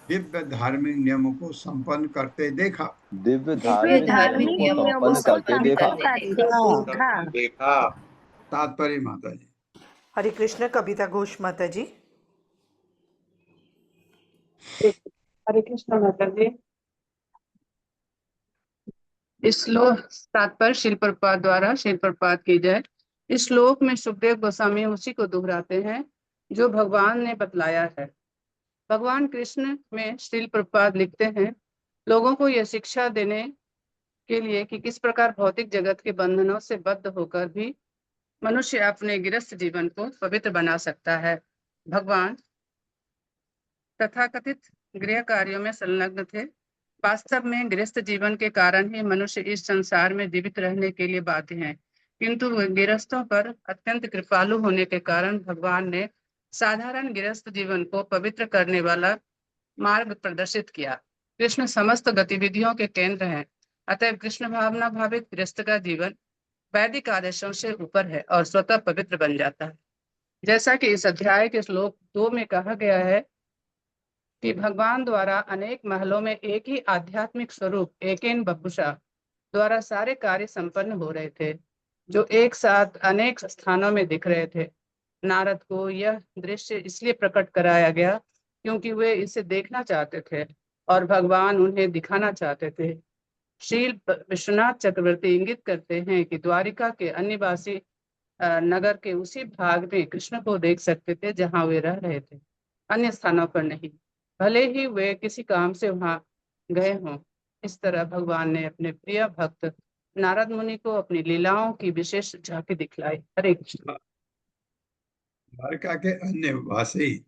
दिव्य धार्मिक नियमों को संपन्न करते देखा। दिव्य धार्मिक नियमों को संपन्न करते देखा। तात्पर्य माता जी। हरे कृष्ण। कविता घोष माता जी। हरे कृष्ण माता जी। इस श्लोक तात्पर्य श्रील प्रभुपाद द्वारा श्रील प्रभुपाद की जय। इस श्लोक में सुखदेव गोस्वामी उसी को दोहराते हैं जो भगवान ने बतलाया है। भगवान कृष्ण में श्रील प्रभुपाद लिखते हैं, लोगों को यह शिक्षा देने के लिए कि किस प्रकार भौतिक जगत के बंधनों से बद्ध होकर भी मनुष्य अपने गृहस्थ जीवन को पवित्र बना सकता है। भगवान तथाकथित गृह कार्यों में संलग्न थे। वास्तव में गृहस्थ जीवन के कारण ही मनुष्य इस संसार में जीवित रहने के लिए बाध्य हैं, किंतु गृहस्थों पर अत्यंत कृपालु होने के कारण भगवान ने साधारण गृहस्थ जीवन को पवित्र करने वाला मार्ग प्रदर्शित किया। कृष्ण समस्त गतिविधियों के केंद्र हैं, अतः कृष्ण भावना भावित गृहस्थ का जीवन वैदिक आदेशों से ऊपर है और स्वतः पवित्र बन जाता है। जैसा कि इस अध्याय के श्लोक 2 में कहा गया है कि भगवान द्वारा अनेक महलों में एक ही आध्यात्मिक स्वरूप एकेन बपुषा द्वारा सारे कार्य संपन्न हो रहे थे, जो एक साथ अनेक स्थानों में दिख रहे थे। नारद को यह दृश्य इसलिए प्रकट कराया गया क्योंकि वे इसे देखना चाहते थे और भगवान उन्हें दिखाना चाहते थे। श्रील विश्वनाथ चक्रवर्ती इंगित करते हैं कि द्वारिका के अन्यवासी नगर के उसी भाग में कृष्ण को देख सकते थे जहां वे रह रहे थे, अन्य स्थानों पर नहीं, भले ही वे किसी काम से वहां गए हों। इस तरह भगवान ने अपने प्रिय भक्त नारद मुनि को अपनी लीलाओं की विशेष झांकी दिखलाई। हरे कृष्ण। द्वारका के अन्य वासी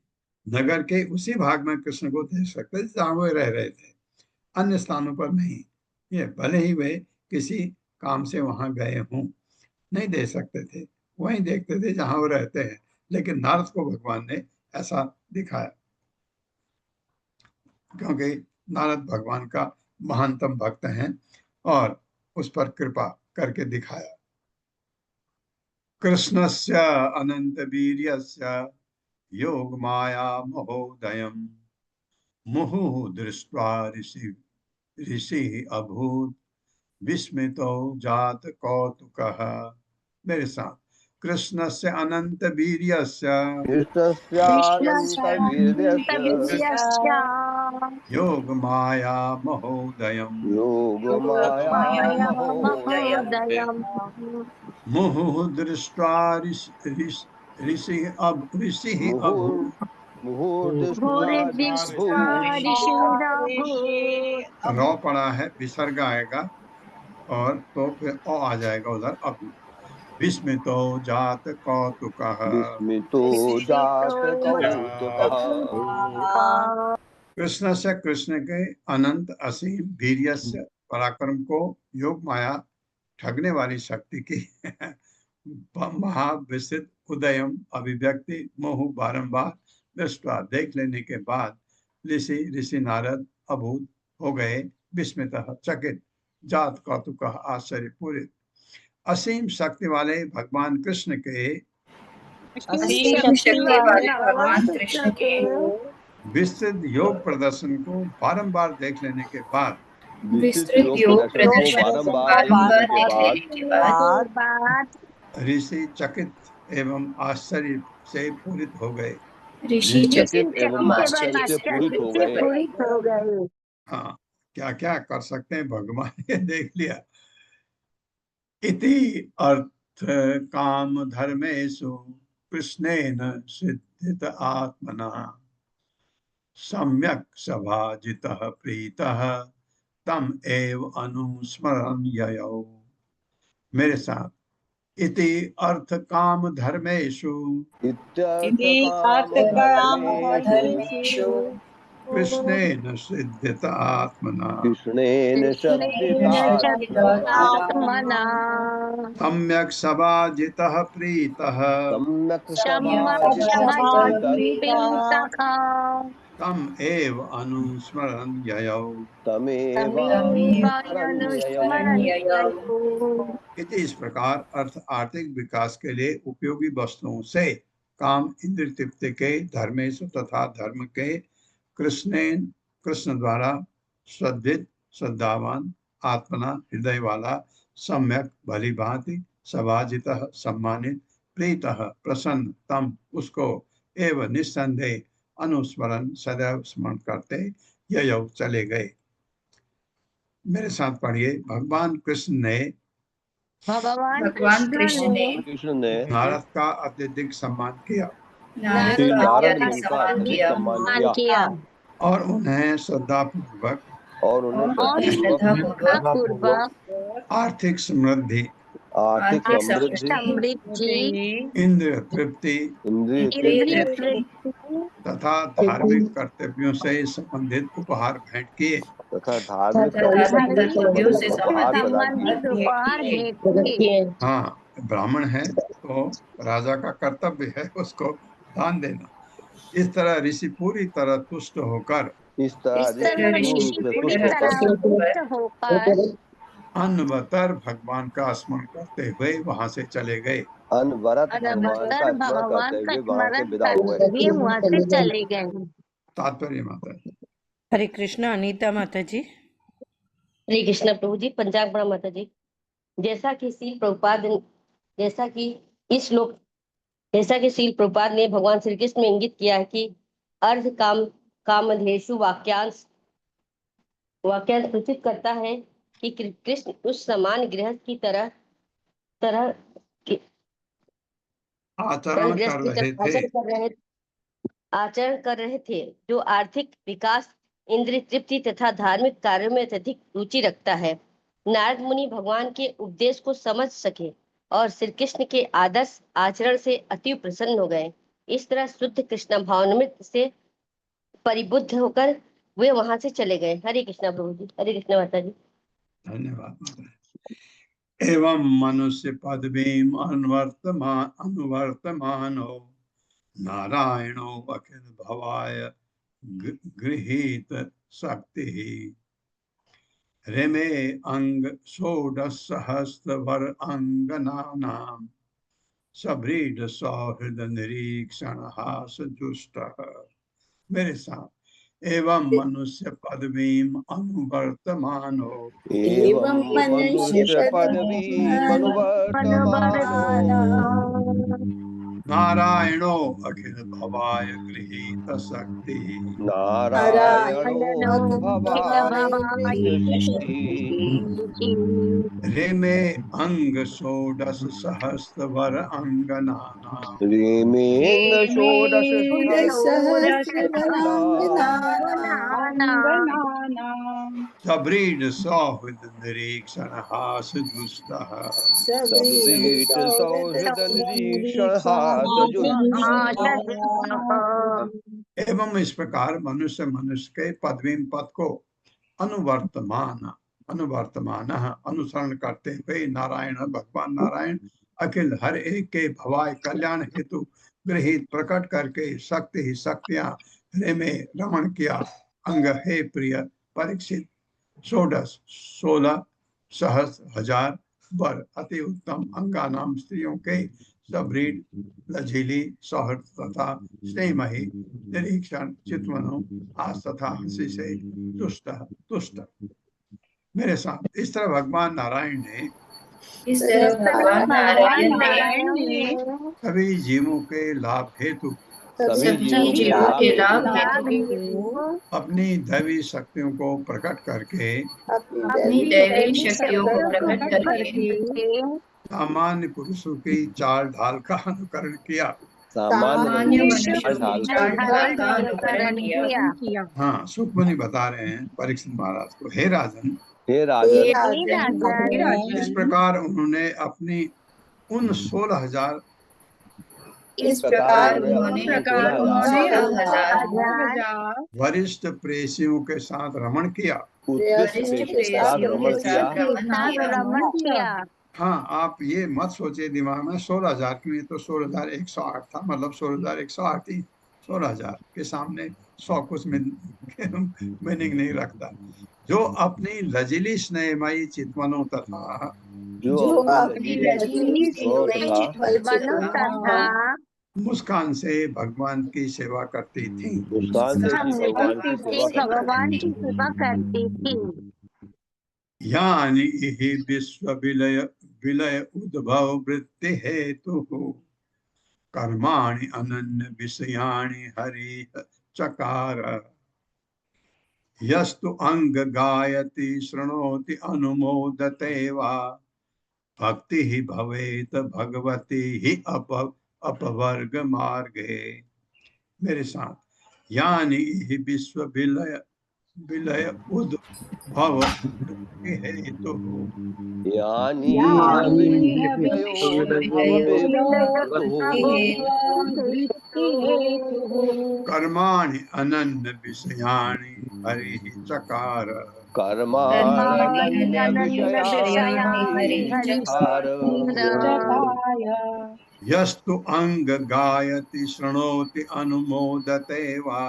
नगर के उसी भाग में कृष्ण को देख सकते थे जहां वे रह रहे थे, अन्य स्थानों पर नहीं। ये भले ही वे किसी काम से वहां गए हों, नहीं देख सकते थे, वहीं देखते थे जहां वो रहते हैं। लेकिन नारद को भगवान ने ऐसा दिखाया क्योंकि नारद भगवान का महानतम भक्त हैं और उस पर कृपा करके दिखाया। कृष्णस्य अनंत वीर्यस्य योग माया महोदयम् मुहुः दृष्ट्वा ऋषि अभूत विस्मितो जात कौतुकः। मेरे साथ, कृष्णस्य अनंत वीर्यस्य कृष्णस्यानन्तवीर्यस्य योग माया महोदयम् योगमाया महोदयम् मुहुः दृष्ट्वा ऋषिः अभूत् भूरिदृष्ट्वा ऋषिरभूत् रौ पड़ा है, विसर्ग आएगा और तो फिर ओ आ जाएगा उधर अभूत। विस्मितो जात कौतुकः। कृष्ण से, कृष्ण के अनंत असीम वीर्यस्य पराक्रम को, योग माया ठगने वाली शक्ति की महाविस्तृत उदयम अभिव्यक्ति मोह बारंबार दृष्टवा देख लेने के बाद ऋषि नारद अभूत हो गए, विस्मित चकित, जात कौतुक आश्चर्य पूरित। असीम शक्ति वाले भगवान कृष्ण के विस्तृत योग प्रदर्शन को बारंबार देख लेने के बाद ऋषि चकित एवं आश्चर्य से पूरित हो गए। हाँ, क्या क्या कर सकते हैं भगवान, ये देख लिया। इति अर्थ काम धर्मेषु कृष्णेन सिद्धित आत्मना सम्यक् सभाजितः प्रीतः तम एव अनुस्मरन् ययौ। मेरे साथ, इति अर्थ काम धर्मेषु कृष्णेन सिद्धित आत्मना सम्यक् सभाजितः प्रीतः तम एव अनुस्मरन् ययौ। इस प्रकार अर्थ आर्थिक विकास के लिए उपयोगी वस्तुओं से काम इंद्र तृप्ति के धर्मेशु तथा धर्म के कृष्ण द्वारा श्रद्धित श्रद्धावान आत्मना हृदय वाला सम्यक भली भांति सभाजितः सम्मानित प्रीतः प्रसन्न तम उसको एवं निस्संदेह अनुस्मरण सदैव स्मरण करते ययौ चले गए। मेरे साथ पढ़िए। भगवान कृष्ण ने नारद का अत्यधिक सम्मान किया और उन्हें श्रद्धापूर्वक आर्थिक समृद्धि इंद्र तृप्ति तथा धार्मिक कर्तव्यों से संबंधित उपहार भेंट किए। हाँ, ब्राह्मण है तो राजा का कर्तव्य है उसको दान देना। इस तरह ऋषि पूरी तरह तुष्ट होकर अन्वतर भगवान का स्मरण करते हुए वहां से चले गए। तात्पर्य माता जी। हरे कृष्ण। अनीता माता जी। हरे कृष्ण प्रभु जी। पंचांग प्रणाम माता जी। जैसा कि श्रील प्रभुपाद ने भगवान श्री कृष्ण में इंगित किया है कि अर्ध कामधेषु वाक्यांश सूचित करता है कि कृष्ण उस समान गृहस्थ की तरह आचरण कर रहे थे जो आर्थिक विकास, इंद्रिय तृप्ति तथा धार्मिक कार्यों में अत्यधिक रुचि रखता है। नारद मुनि भगवान के उपदेश को समझ सके और श्री कृष्ण के आदर्श आचरण से अति प्रसन्न हो गए। इस तरह शुद्ध कृष्ण भावान्वित से परिबुद्ध होकर वे वहां से चले गए। हरे कृष्णा प्रभु जी। हरे कृष्णा माता जी। धन्यवाद माता। एवं मनुष्य पदवीम अनुवर्तमानो नारायणो अखिल भवाय गृहीत शक्ति रेमे अंग षोडश सहस्र वर अंगनानाम सभ्रीड सौहृद निरीक्षण हास जुष्ट। मेरे साथ एवं मनुष्य पदवीम अनुवर्तमानो एवं मनुष्य पदवी नारायणो अखिल भवाय गृहीत शक्ति। नारायणो भवाय रेमे अंग षोडश सहस्र वर अंगनाना। रेमेंग षोडश सभ्रीड सौहृद निरीक्षण हास जुष्ट। सभ्रीड सौहृद निरीक्षण हास एवं इस प्रकार मनुष्य मनुष्य के पदवीम पद को अनुवर्तमान अनुसरण करते हुए नारायण भगवान नारायण अखिल हर एक के भवाय कल्याण हेतु गृहित प्रकट करके शक्ति ही शक्तियां हृदय में रमण किया। अंग हे प्रिय परीक्षित 16 सहस्र हजार वर अति उत्तम अंगानाम स्त्रियों के सभ्रीड लजीली सौहृद तथा स्नेहमयी निरीक्षण चितवनों हास तथा हंसी से तुष्ट। मेरे साथ इस तरह भगवान नारायण ने सभी जीवों के लाभ हेतु अपनी दैवी शक्तियों को प्रकट करके सामान्य पुरुषों की चाल ढाल का अनुकरण किया। सामान्य मनुष्य हाँ, सुखमणि बता रहे हैं परीक्षित महाराज को, हे राजन इस प्रकार उन्होंने अपनी उन 16,000 वरिष्ठ प्रेषियों के साथ रमण किया। हाँ, आप ये मत सोचिए दिमाग में 16,000 क्यों, तो 16,108 था, मतलब 16,108 ही 16,000 के सामने 100 कुछ मीनिंग नहीं रखता। जो अपनी लजीली स्नेहमयी चितवनों तथा मुस्कान से भगवान की सेवा करती थी। यानी ही विश्व विलय उद्भव वृत्ति हेतु कर्माणि अनन्य विषयाणि हरि चकार। यस्तु अंग गायति शृणोति अनुमोदते वा भक्ति ही भवेत भगवती ही अपवर्ग मार्गे। मेरे साथ यानी ही विश्व विलय उद्भव हेतु कर्माणि अनन्य विषयाणि हरि चकार। यस्तु अंग गायति शृणोति अनुमोदते वा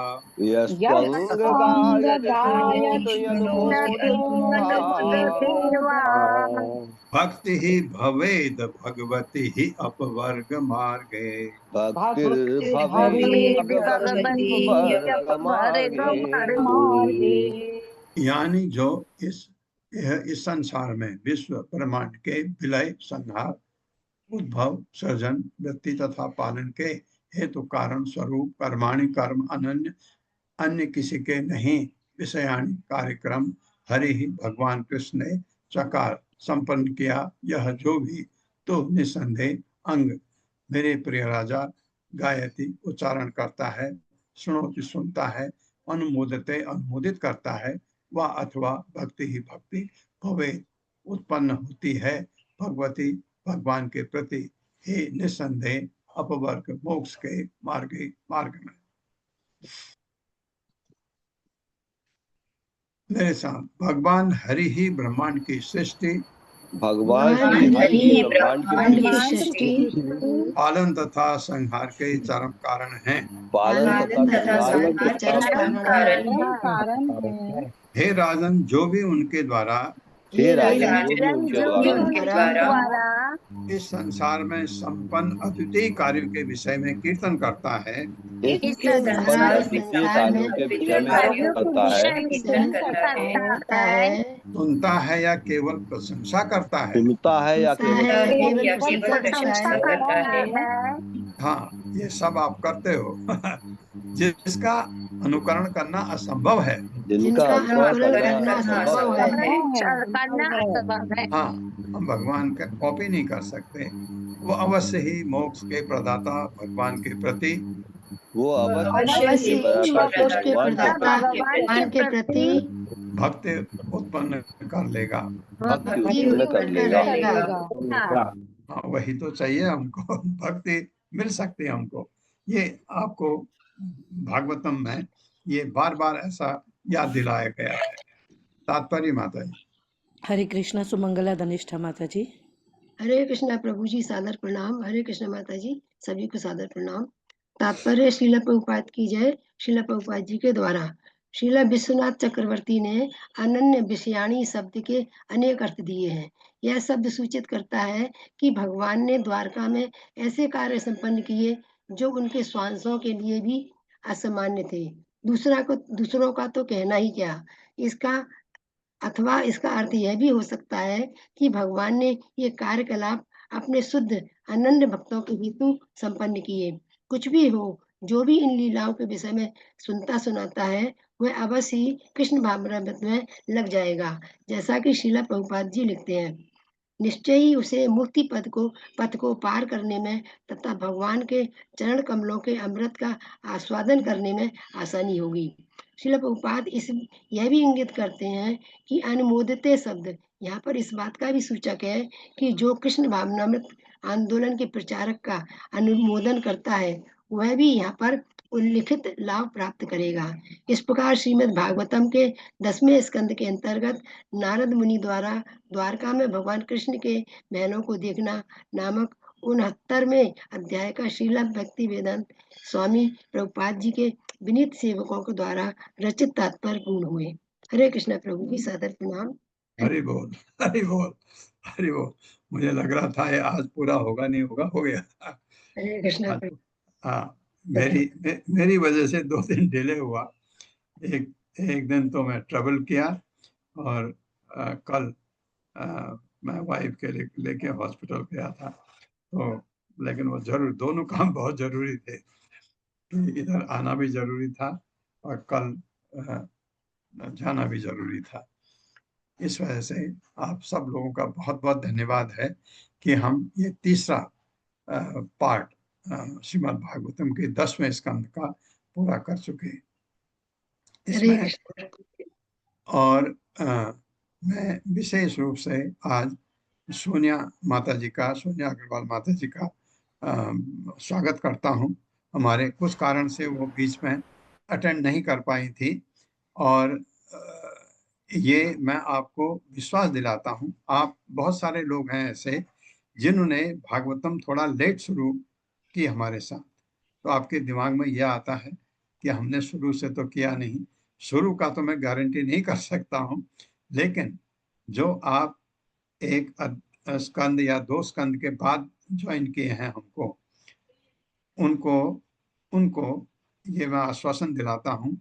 भक्ति ही भवेद भगवती ही अपवर्ग मार्गे। यानी जो इस संसार में विश्व ब्रह्मांड के विलय संहार उद्भव सर्जन वृत्ति तथा पालन के हेतु कारण स्वरूप कर्माणि कर्म अनन्य अन्य किसी के नहीं विषयाणि कार्यक्रम हरि ही भगवान कृष्ण ने चकार संपन्न किया। यह जो भी तो निसंदेह अंग मेरे प्रिय राजा गायति उच्चारण करता है, सुनोति सुनता है, अनुमोदते अनुमोदित करता है, वह अथवा भक्ति ही भक्ति भवे उत्पन्न होती है भगवती भगवान के प्रति ही निसंदेह अपवर्ग मोक्ष के मार्ग में। मेरे साथ भगवान हरि ही ब्रह्मांड की सृष्टि पालन तथा संहार के चरम कारण हैं। हे राजन, जो भी उनके द्वारा हे राजन राजन जो जो उनके उनके द्वारा द्वारा इस संसार में संपन्न अद्वितीय कार्यों के विषय में कीर्तन करता है, इस इस संपन्न संसार अद्वितीय कार्यों के विषय में कार्यों के करता है, विषय में कीर्तन करता है, सुनता है या केवल प्रशंसा करता है। सुनता है या केवल या केवल प्रशंसा करता है। हाँ, ये सब आप करते हो जिसका अनुकरण करना असंभव है। जिनका अनुकरण करना असंभव है। करना है। हाँ, हम भगवान का कॉपी नहीं कर सकते। वो अवश्य ही मोक्ष के प्रदाता भगवान के प्रति वो अवश्य अवश्य ही ही मोक्ष के प्रदाता भगवान के प्रति भक्ति उत्पन्न कर लेगा। भक्ति उत्पन्न कर लेगा। हाँ, वही तो चाहिए हमको भक्ति मिल सकती है हमको। ये आपको भागवतम में ये बार बार ऐसा याद दिलाया गया है। तात्पर्य माता जी। हरे कृष्णा सुमंगला धनिष्ठा माता जी। हरे कृष्णा प्रभु जी सादर प्रणाम। हरे कृष्णा माता जी सभी को सादर प्रणाम। तात्पर्य श्रील प्रभुपाद की जय। श्रील प्रभुपाद जी के द्वारा श्रील विश्वनाथ चक्रवर्ती ने अनन्य विषयाणी शब्द के अनेक अर्थ दिए हैं। यह शब्द सूचित करता है कि भगवान ने द्वारका में ऐसे कार्य संपन्न किए जो उनके स्वांशों के लिए भी असामान्य थे। दूसरों का तो कहना ही क्या। इसका अर्थ यह भी हो सकता है कि भगवान ने ये कार्यकलाप अपने शुद्ध अनन्य भक्तों के हेतु संपन्न किए। कुछ भी हो, जो भी इन लीलाओं के विषय में सुनता सुनाता है वह अवश्य ही कृष्ण भावनामृत में लग जाएगा, जैसा कि श्रील प्रभुपाद जी लिखते हैं। निश्चय ही उसे मुक्ति पथ को पार करने में तथा भगवान के चरण कमलों के अमृत का आस्वादन करने में आसानी होगी। श्रील प्रभुपाद यह भी इंगित करते हैं कि अनुमोदित शब्द यहाँ पर इस बात का भी सूचक है कि जो कृष्ण भावनामृत आंदोलन के प्रचारक का अनुमोदन करता है वह भी यहाँ पर उल्लिखित लाभ प्राप्त करेगा। इस प्रकार श्रीमद् भागवतम के 10वें स्कंद के अंतर्गत नारद मुनि द्वारा द्वारका में भगवान कृष्ण के महलों को देखना नामक 69वें अध्याय का श्रील भक्ति वेदांत स्वामी प्रभुपाद जी के विनीत सेवकों के द्वारा रचित तात्पर्य पूर्ण हुए। हरे कृष्णा प्रभु जी सादर प्रणाम। हरि बोल, हरि बोल, हरि बोल। मुझे लग रहा था ये आज पूरा होगा, नहीं होगा, हो गया। हरे कृष्णा। हाँ, मेरी वजह से 2 दिन डिले हुआ। एक दिन तो मैं ट्रेवल किया और कल मैं वाइफ के लेके हॉस्पिटल गया था। तो लेकिन वो जरूर दोनों काम बहुत जरूरी थे। इधर आना भी जरूरी था और कल जाना भी जरूरी था। इस वजह से आप सब लोगों का बहुत बहुत धन्यवाद है कि हम ये तीसरा पार्ट श्रीमद् भागवतम के 10वें स्कंद का पूरा कर चुके इसमें। और मैं विशेष रूप से आज सोनिया अग्रवाल माता जी का स्वागत करता हूं। हमारे कुछ कारण से वो बीच में अटेंड नहीं कर पाई थी और ये मैं आपको विश्वास दिलाता हूं। आप बहुत सारे लोग हैं ऐसे जिन्होंने भागवतम थोड़ा लेट शुरू की हमारे साथ, तो आपके दिमाग में यह आता है कि हमने शुरू से तो किया नहीं। शुरू का तो मैं गारंटी नहीं कर सकता हूं, लेकिन जो आप एक स्कंद या 2 स्कंद के बाद ज्वाइन किए हैं हमको, उनको ये मैं आश्वासन दिलाता हूं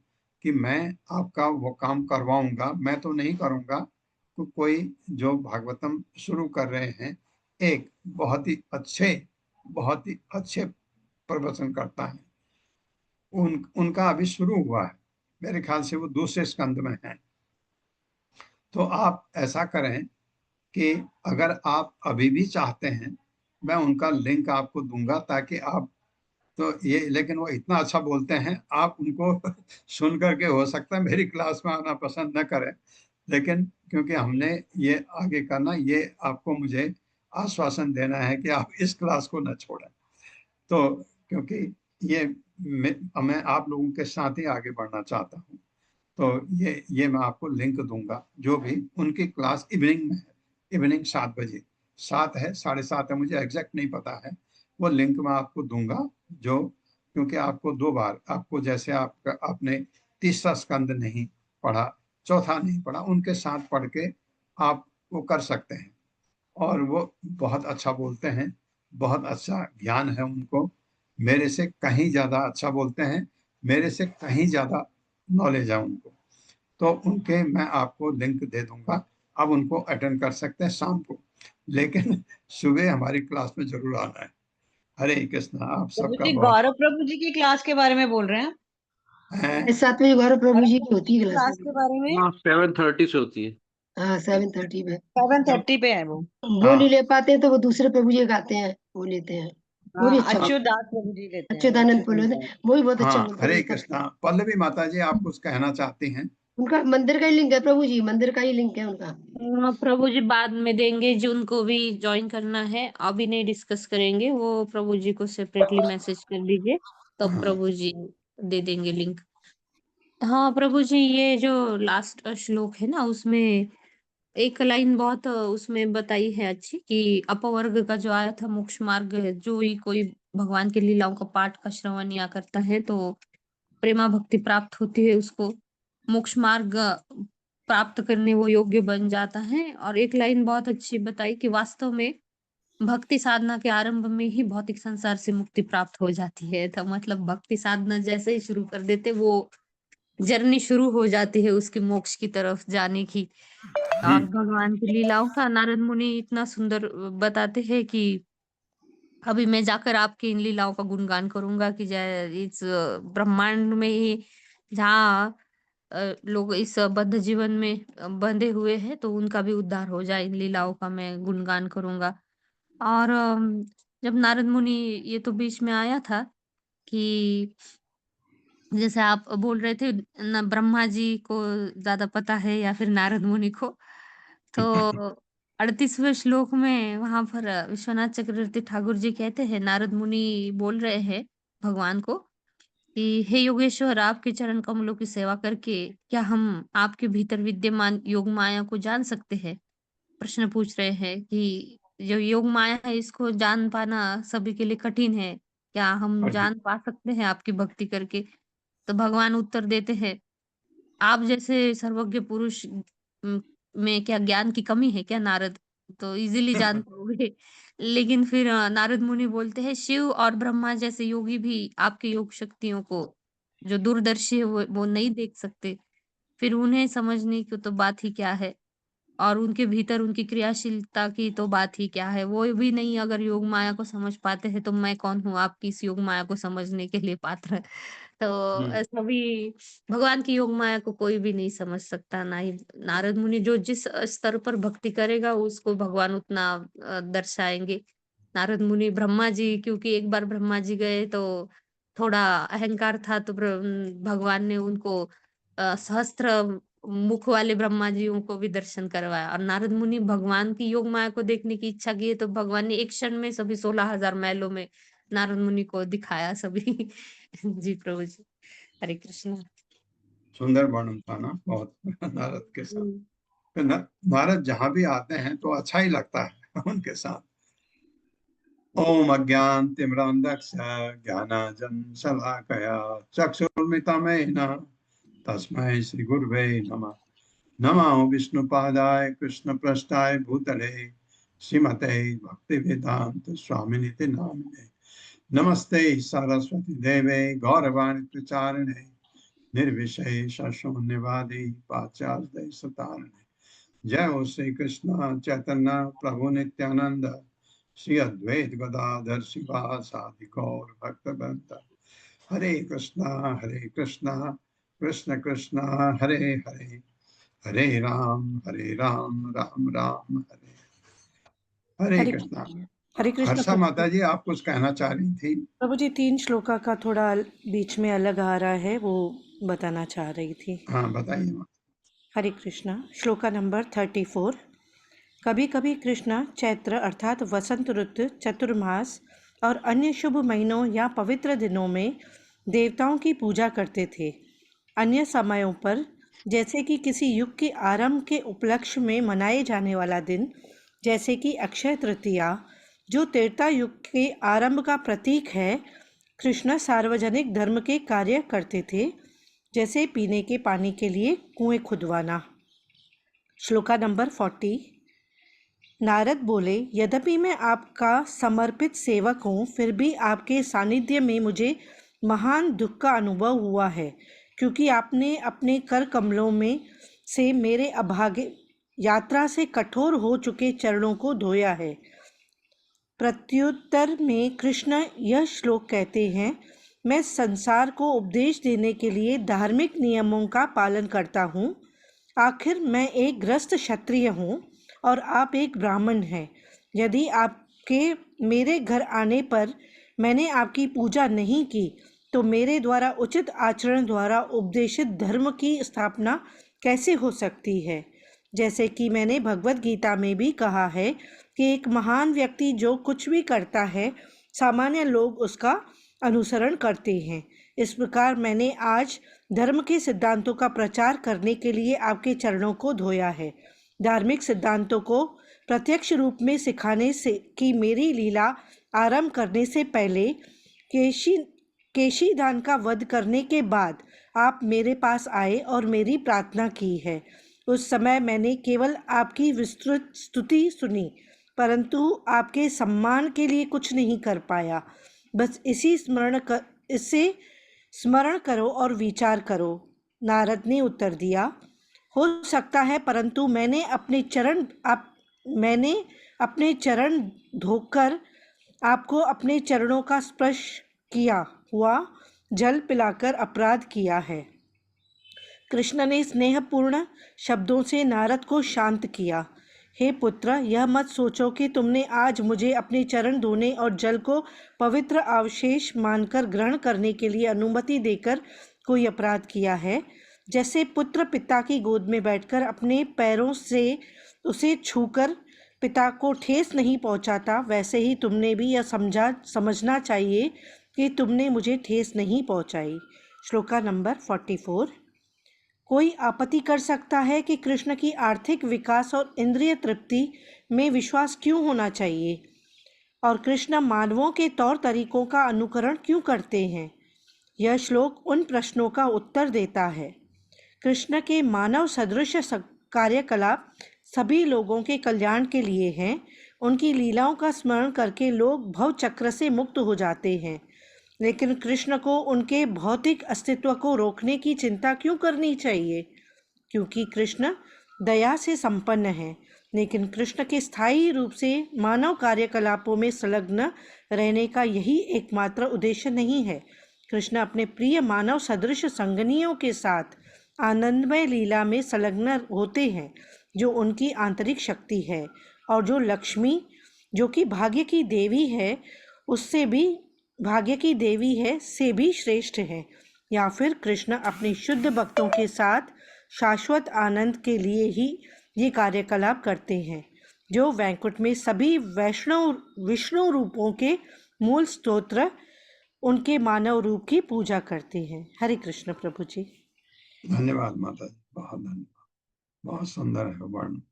कि मैं आपका वो काम करवाऊंगा। मैं तो नहीं करूंगा, कोई जो भागवतम शुरू कर रहे हैं, एक बहुत ही अच्छे प्रवचन करता है, उनका अभी शुरू हुआ है। मेरे ख्याल से वो दूसरे स्कंद में है। तो आप ऐसा करें कि अगर आप अभी भी चाहते हैं, मैं उनका लिंक आपको दूंगा ताकि आप तो ये, लेकिन वो इतना अच्छा बोलते हैं, आप उनको सुन करके हो सकता है मेरी क्लास में आना पसंद न करें, लेकिन क्योंकि हमने ये आगे करना, ये आपको मुझे आश्वासन देना है कि आप इस क्लास को न छोड़ें। तो क्योंकि ये मैं आप लोगों के साथ ही आगे बढ़ना चाहता हूँ, तो ये मैं आपको लिंक दूंगा। जो भी उनकी क्लास इवनिंग में है, इवनिंग 7 बजे, 7 है 7:30 है, मुझे एग्जैक्ट नहीं पता है। वो लिंक मैं आपको दूंगा, जो क्योंकि आपको 2 बार, आपको जैसे आपने तीसरा स्कंद नहीं पढ़ा, चौथा नहीं पढ़ा, उनके साथ पढ़ के आप वो कर सकते हैं। और वो बहुत अच्छा बोलते हैं, बहुत अच्छा ज्ञान है उनको, मेरे से कहीं ज़्यादा अच्छा बोलते हैं, मेरे से कहीं ज़्यादा नॉलेज है उनको। तो उनके मैं आपको लिंक दे दूंगा, आप उनको अटेंड कर सकते हैं शाम को, लेकिन सुबह हमारी क्लास में जरूर आना है। हरे कृष्णा, आप प्रभु सबका जी, बहुत गौरव प्रभु जी की क्लास के बारे में बोल रहे हैं? है। 7 बजे गौरव प्रभु जी की होती है क्लास क्लास। के बारे में? हाँ 7:30 से होती है। हाँ 7:30 पे। 7:30 पे है वो। वो नहीं ले पाते हैं तो वो दूसरे प्रभु जी गाते हैं, वो लेते हैं, वो भी अच्छा बोलते अच्युतदास प्रभु जी लेते हैं। हैं। अच्युतानंद बोले वो भी बहुत अच्छा हाँ, बोलते हैं। हरे कृष्णा। पल्लवी माता जी, आप कुछ कहना चाहती हैं? उनका मंदिर का ही लिंक है प्रभु जी, मंदिर का ही लिंक है उनका। प्रभु जी बाद में देंगे, जिनको भी ज्वाइन करना है अभी नहीं डिस्कस करेंगे, वो प्रभु जी को सेपरेटली मैसेज कर दीजिए, तो हाँ। प्रभु जी दे देंगे लिंक। हाँ प्रभु जी, ये जो लास्ट श्लोक है ना, उसमें एक लाइन बहुत उसमें बताई है अच्छी, कि अपवर्ग का जो आया था मोक्ष मार्ग, जो ही कोई भगवान की लीलाओं का पाठ का श्रवण या करता है तो प्रेमा भक्ति प्राप्त होती है, उसको मोक्ष मार्ग प्राप्त करने वो योग्य बन जाता है। और एक लाइन बहुत अच्छी बताई कि वास्तव में भक्ति साधना के आरंभ में ही भौतिक संसार से मुक्ति प्राप्त हो जाती है। तो मतलब भक्ति साधना जैसे ही शुरू कर देते, वो जर्नी शुरू हो जाती है उसकी मोक्ष की तरफ जाने की। और भगवान की लीलाओं का नारद मुनि इतना सुंदर बताते हैं कि अभी मैं जाकर आपकी इन लीलाओं का गुणगान करूंगा, कि इस ब्रह्मांड में ही जहाँ लोग इस बद्ध जीवन में बंधे हुए हैं, तो उनका भी उद्धार हो जाए, इन लीलाओं का मैं गुणगान करूंगा। और जब नारद मुनि, ये तो बीच में आया था कि जैसे आप बोल रहे थे न, ब्रह्मा जी को ज्यादा पता है या फिर नारद मुनि को, तो 38वें श्लोक में वहां पर विश्वनाथ चक्रवर्ती ठाकुर जी कहते हैं, नारद मुनि बोल रहे हैं भगवान को कि हे योगेश्वर, आपके चरण कमलों की सेवा करके क्या हम आपके भीतर विद्यमान योग माया को जान सकते हैं? प्रश्न पूछ रहे हैं कि जो योग माया है, इसको जान पाना सभी के लिए कठिन है, क्या हम जान पा सकते हैं आपकी भक्ति करके? तो भगवान उत्तर देते हैं, आप जैसे सर्वज्ञ पुरुष में क्या ज्ञान की कमी है क्या नारद? तो इजीली जान पाओगे। लेकिन फिर नारद मुनि बोलते हैं, शिव और ब्रह्मा जैसे योगी भी आपके योग शक्तियों को, जो दूरदर्शी है, वो नहीं देख सकते, फिर उन्हें समझने की तो बात ही क्या है। और उनके भीतर उनकी क्रियाशीलता की तो बात ही क्या है, वो भी नहीं अगर योग माया को समझ पाते हैं, तो मैं कौन हूँ आपकी इस योग माया को समझने के लिए पात्र? तो ऐसा भी भगवान की योग माया को कोई भी नहीं समझ सकता, ना ही नारद मुनि। जो जिस स्तर पर भक्ति करेगा उसको भगवान उतना दर्शाएंगे। नारद मुनि, ब्रह्मा जी, क्योंकि एक बार ब्रह्मा जी गए तो थोड़ा अहंकार था, तो भगवान ने उनको सहस्त्र मुख वाले ब्रह्मा जियों को भी दर्शन करवाया। और नारद मुनि भगवान की योग माया को देखने की इच्छा की, तो भगवान ने एक क्षण में सभी 16,000 महलों में नारद मुनि को दिखाया सभी। जी प्रभु जी, हरे कृष्णा। सुंदर वर्णन था ना बहुत नारद के साथ। तो नारद जहां भी आते हैं तो अच्छा ही लगता है उनके साथ। ओम अज्ञानतिमिरान्धस्य ज्ञानाञ्जनशलाकया चक्षुर्मिलितमेन तस्मै श्रीगुरुवे नमः। नमो विष्णुपादाय कृष्णपृष्ठाय भूतले श्रीमते भक्तिवेदांत स्वामिनिति नामिने। नमस्ते सरस्वती देवे गौरवाणी प्रचारिणे निर्विशेष शून्यवादी पाश्चात्य सतारिणे। जय हो श्री कृष्ण चैतन्य प्रभु नित्यानंद श्री अद्वैत गदाधर शिवासादि गौर भक्तवृंद। हरे कृष्णा कृष्ण कृष्ण हरे हरे, हरे राम राम राम हरे हरे हरे कृष्णा। हरे कृष्ण हर्षा माता जी, आप कुछ कहना चाह रही थी? प्रभु जी, 3 श्लोका का थोड़ा बीच में अलग आ रहा है, वो बताना चाह रही थी। हाँ बताइए। हरे कृष्णा। श्लोका नंबर 34। कभी कभी कृष्ण चैत्र अर्थात वसंत ऋतु, चतुर्मास और अन्य शुभ महीनों या पवित्र दिनों में देवताओं की पूजा करते थे। अन्य समयों पर, जैसे कि किसी युग के आरंभ के उपलक्ष्य में मनाए जाने वाला दिन, जैसे कि अक्षय तृतीया, जो त्रेता युग के आरंभ का प्रतीक है, कृष्ण सार्वजनिक धर्म के कार्य करते थे, जैसे पीने के पानी के लिए कुएं खुदवाना। श्लोका नंबर 40। नारद बोले, यद्यपि मैं आपका समर्पित सेवक हूँ, फिर भी आपके सानिध्य में मुझे महान दुख का अनुभव हुआ है, क्योंकि आपने अपने कर कमलों में से मेरे अभागे यात्रा से कठोर हो चुके चरणों को धोया है। प्रत्युत्तर में कृष्ण यह श्लोक कहते हैं, मैं संसार को उपदेश देने के लिए धार्मिक नियमों का पालन करता हूँ। आखिर मैं एक ग्रस्त क्षत्रिय हूँ और आप एक ब्राह्मण हैं। यदि आपके मेरे घर आने पर मैंने आपकी पूजा नहीं की तो मेरे द्वारा उचित आचरण द्वारा उपदेशित धर्म की स्थापना कैसे हो सकती है। जैसे कि मैंने भगवत गीता में भी कहा है कि एक महान व्यक्ति जो कुछ भी करता है सामान्य लोग उसका अनुसरण करते हैं। इस प्रकार मैंने आज धर्म के सिद्धांतों का प्रचार करने के लिए आपके चरणों को धोया है। धार्मिक सिद्धांतों को प्रत्यक्ष रूप में सिखाने से की मेरी लीला आरंभ करने से पहले केशीदान का वध करने के बाद आप मेरे पास आए और मेरी प्रार्थना की है। उस समय मैंने केवल आपकी विस्तृत स्तुति सुनी, परंतु आपके सम्मान के लिए कुछ नहीं कर पाया। बस इसे स्मरण करो और विचार करो। नारद ने उत्तर दिया, हो सकता है, परंतु मैंने अपने चरण धोकर आपको अपने चरणों का स्पर्श किया हुआ जल पिलाकर अपराध किया है। कृष्ण ने स्नेहपूर्ण शब्दों से नारद को शांत किया। हे पुत्र, यह मत सोचो कि तुमने आज मुझे अपने चरण धोने और जल को पवित्र अवशेष मानकर ग्रहण करने के लिए अनुमति देकर कोई अपराध किया है। जैसे पुत्र पिता की गोद में बैठकर अपने पैरों से उसे छूकर पिता को ठेस नहीं पहुंचाता, वैसे ही तुमने भी यह समझना चाहिए कि तुमने मुझे ठेस नहीं पहुंचाई। श्लोका नंबर 44। कोई आपत्ति कर सकता है कि कृष्ण की आर्थिक विकास और इंद्रिय तृप्ति में विश्वास क्यों होना चाहिए और कृष्ण मानवों के तौर तरीकों का अनुकरण क्यों करते हैं। यह श्लोक उन प्रश्नों का उत्तर देता है। कृष्ण के मानव सदृश कार्यकलाप सभी लोगों के कल्याण के लिए हैं। उनकी लीलाओं का स्मरण करके लोग भव चक्र से मुक्त हो जाते हैं, लेकिन कृष्ण को उनके भौतिक अस्तित्व को रोकने की चिंता क्यों करनी चाहिए? क्योंकि कृष्ण दया से संपन्न है, लेकिन कृष्ण के स्थायी रूप से मानव कार्यकलापों में संलग्न रहने का यही एकमात्र उद्देश्य नहीं है। कृष्ण अपने प्रिय मानव सदृश संगनियों के साथ आनंदमय लीला में संलग्न होते हैं, जो उनकी आंतरिक शक्ति है और जो लक्ष्मी, जो कि भाग्य की देवी है, से भी श्रेष्ठ है। या फिर कृष्ण अपने शुद्ध भक्तों के साथ शाश्वत आनंद के लिए ही ये कार्यकलाप करते हैं, जो वैकुंठ में सभी विष्णु रूपों के मूल स्तोत्र उनके मानव रूप की पूजा करते हैं। हरे कृष्ण प्रभु जी। धन्यवाद माता जी, बहुत धन्यवाद, बहुत सुंदर है वर्णन।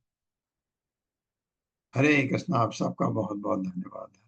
हरे कृष्ण, आप सबका बहुत बहुत धन्यवाद है।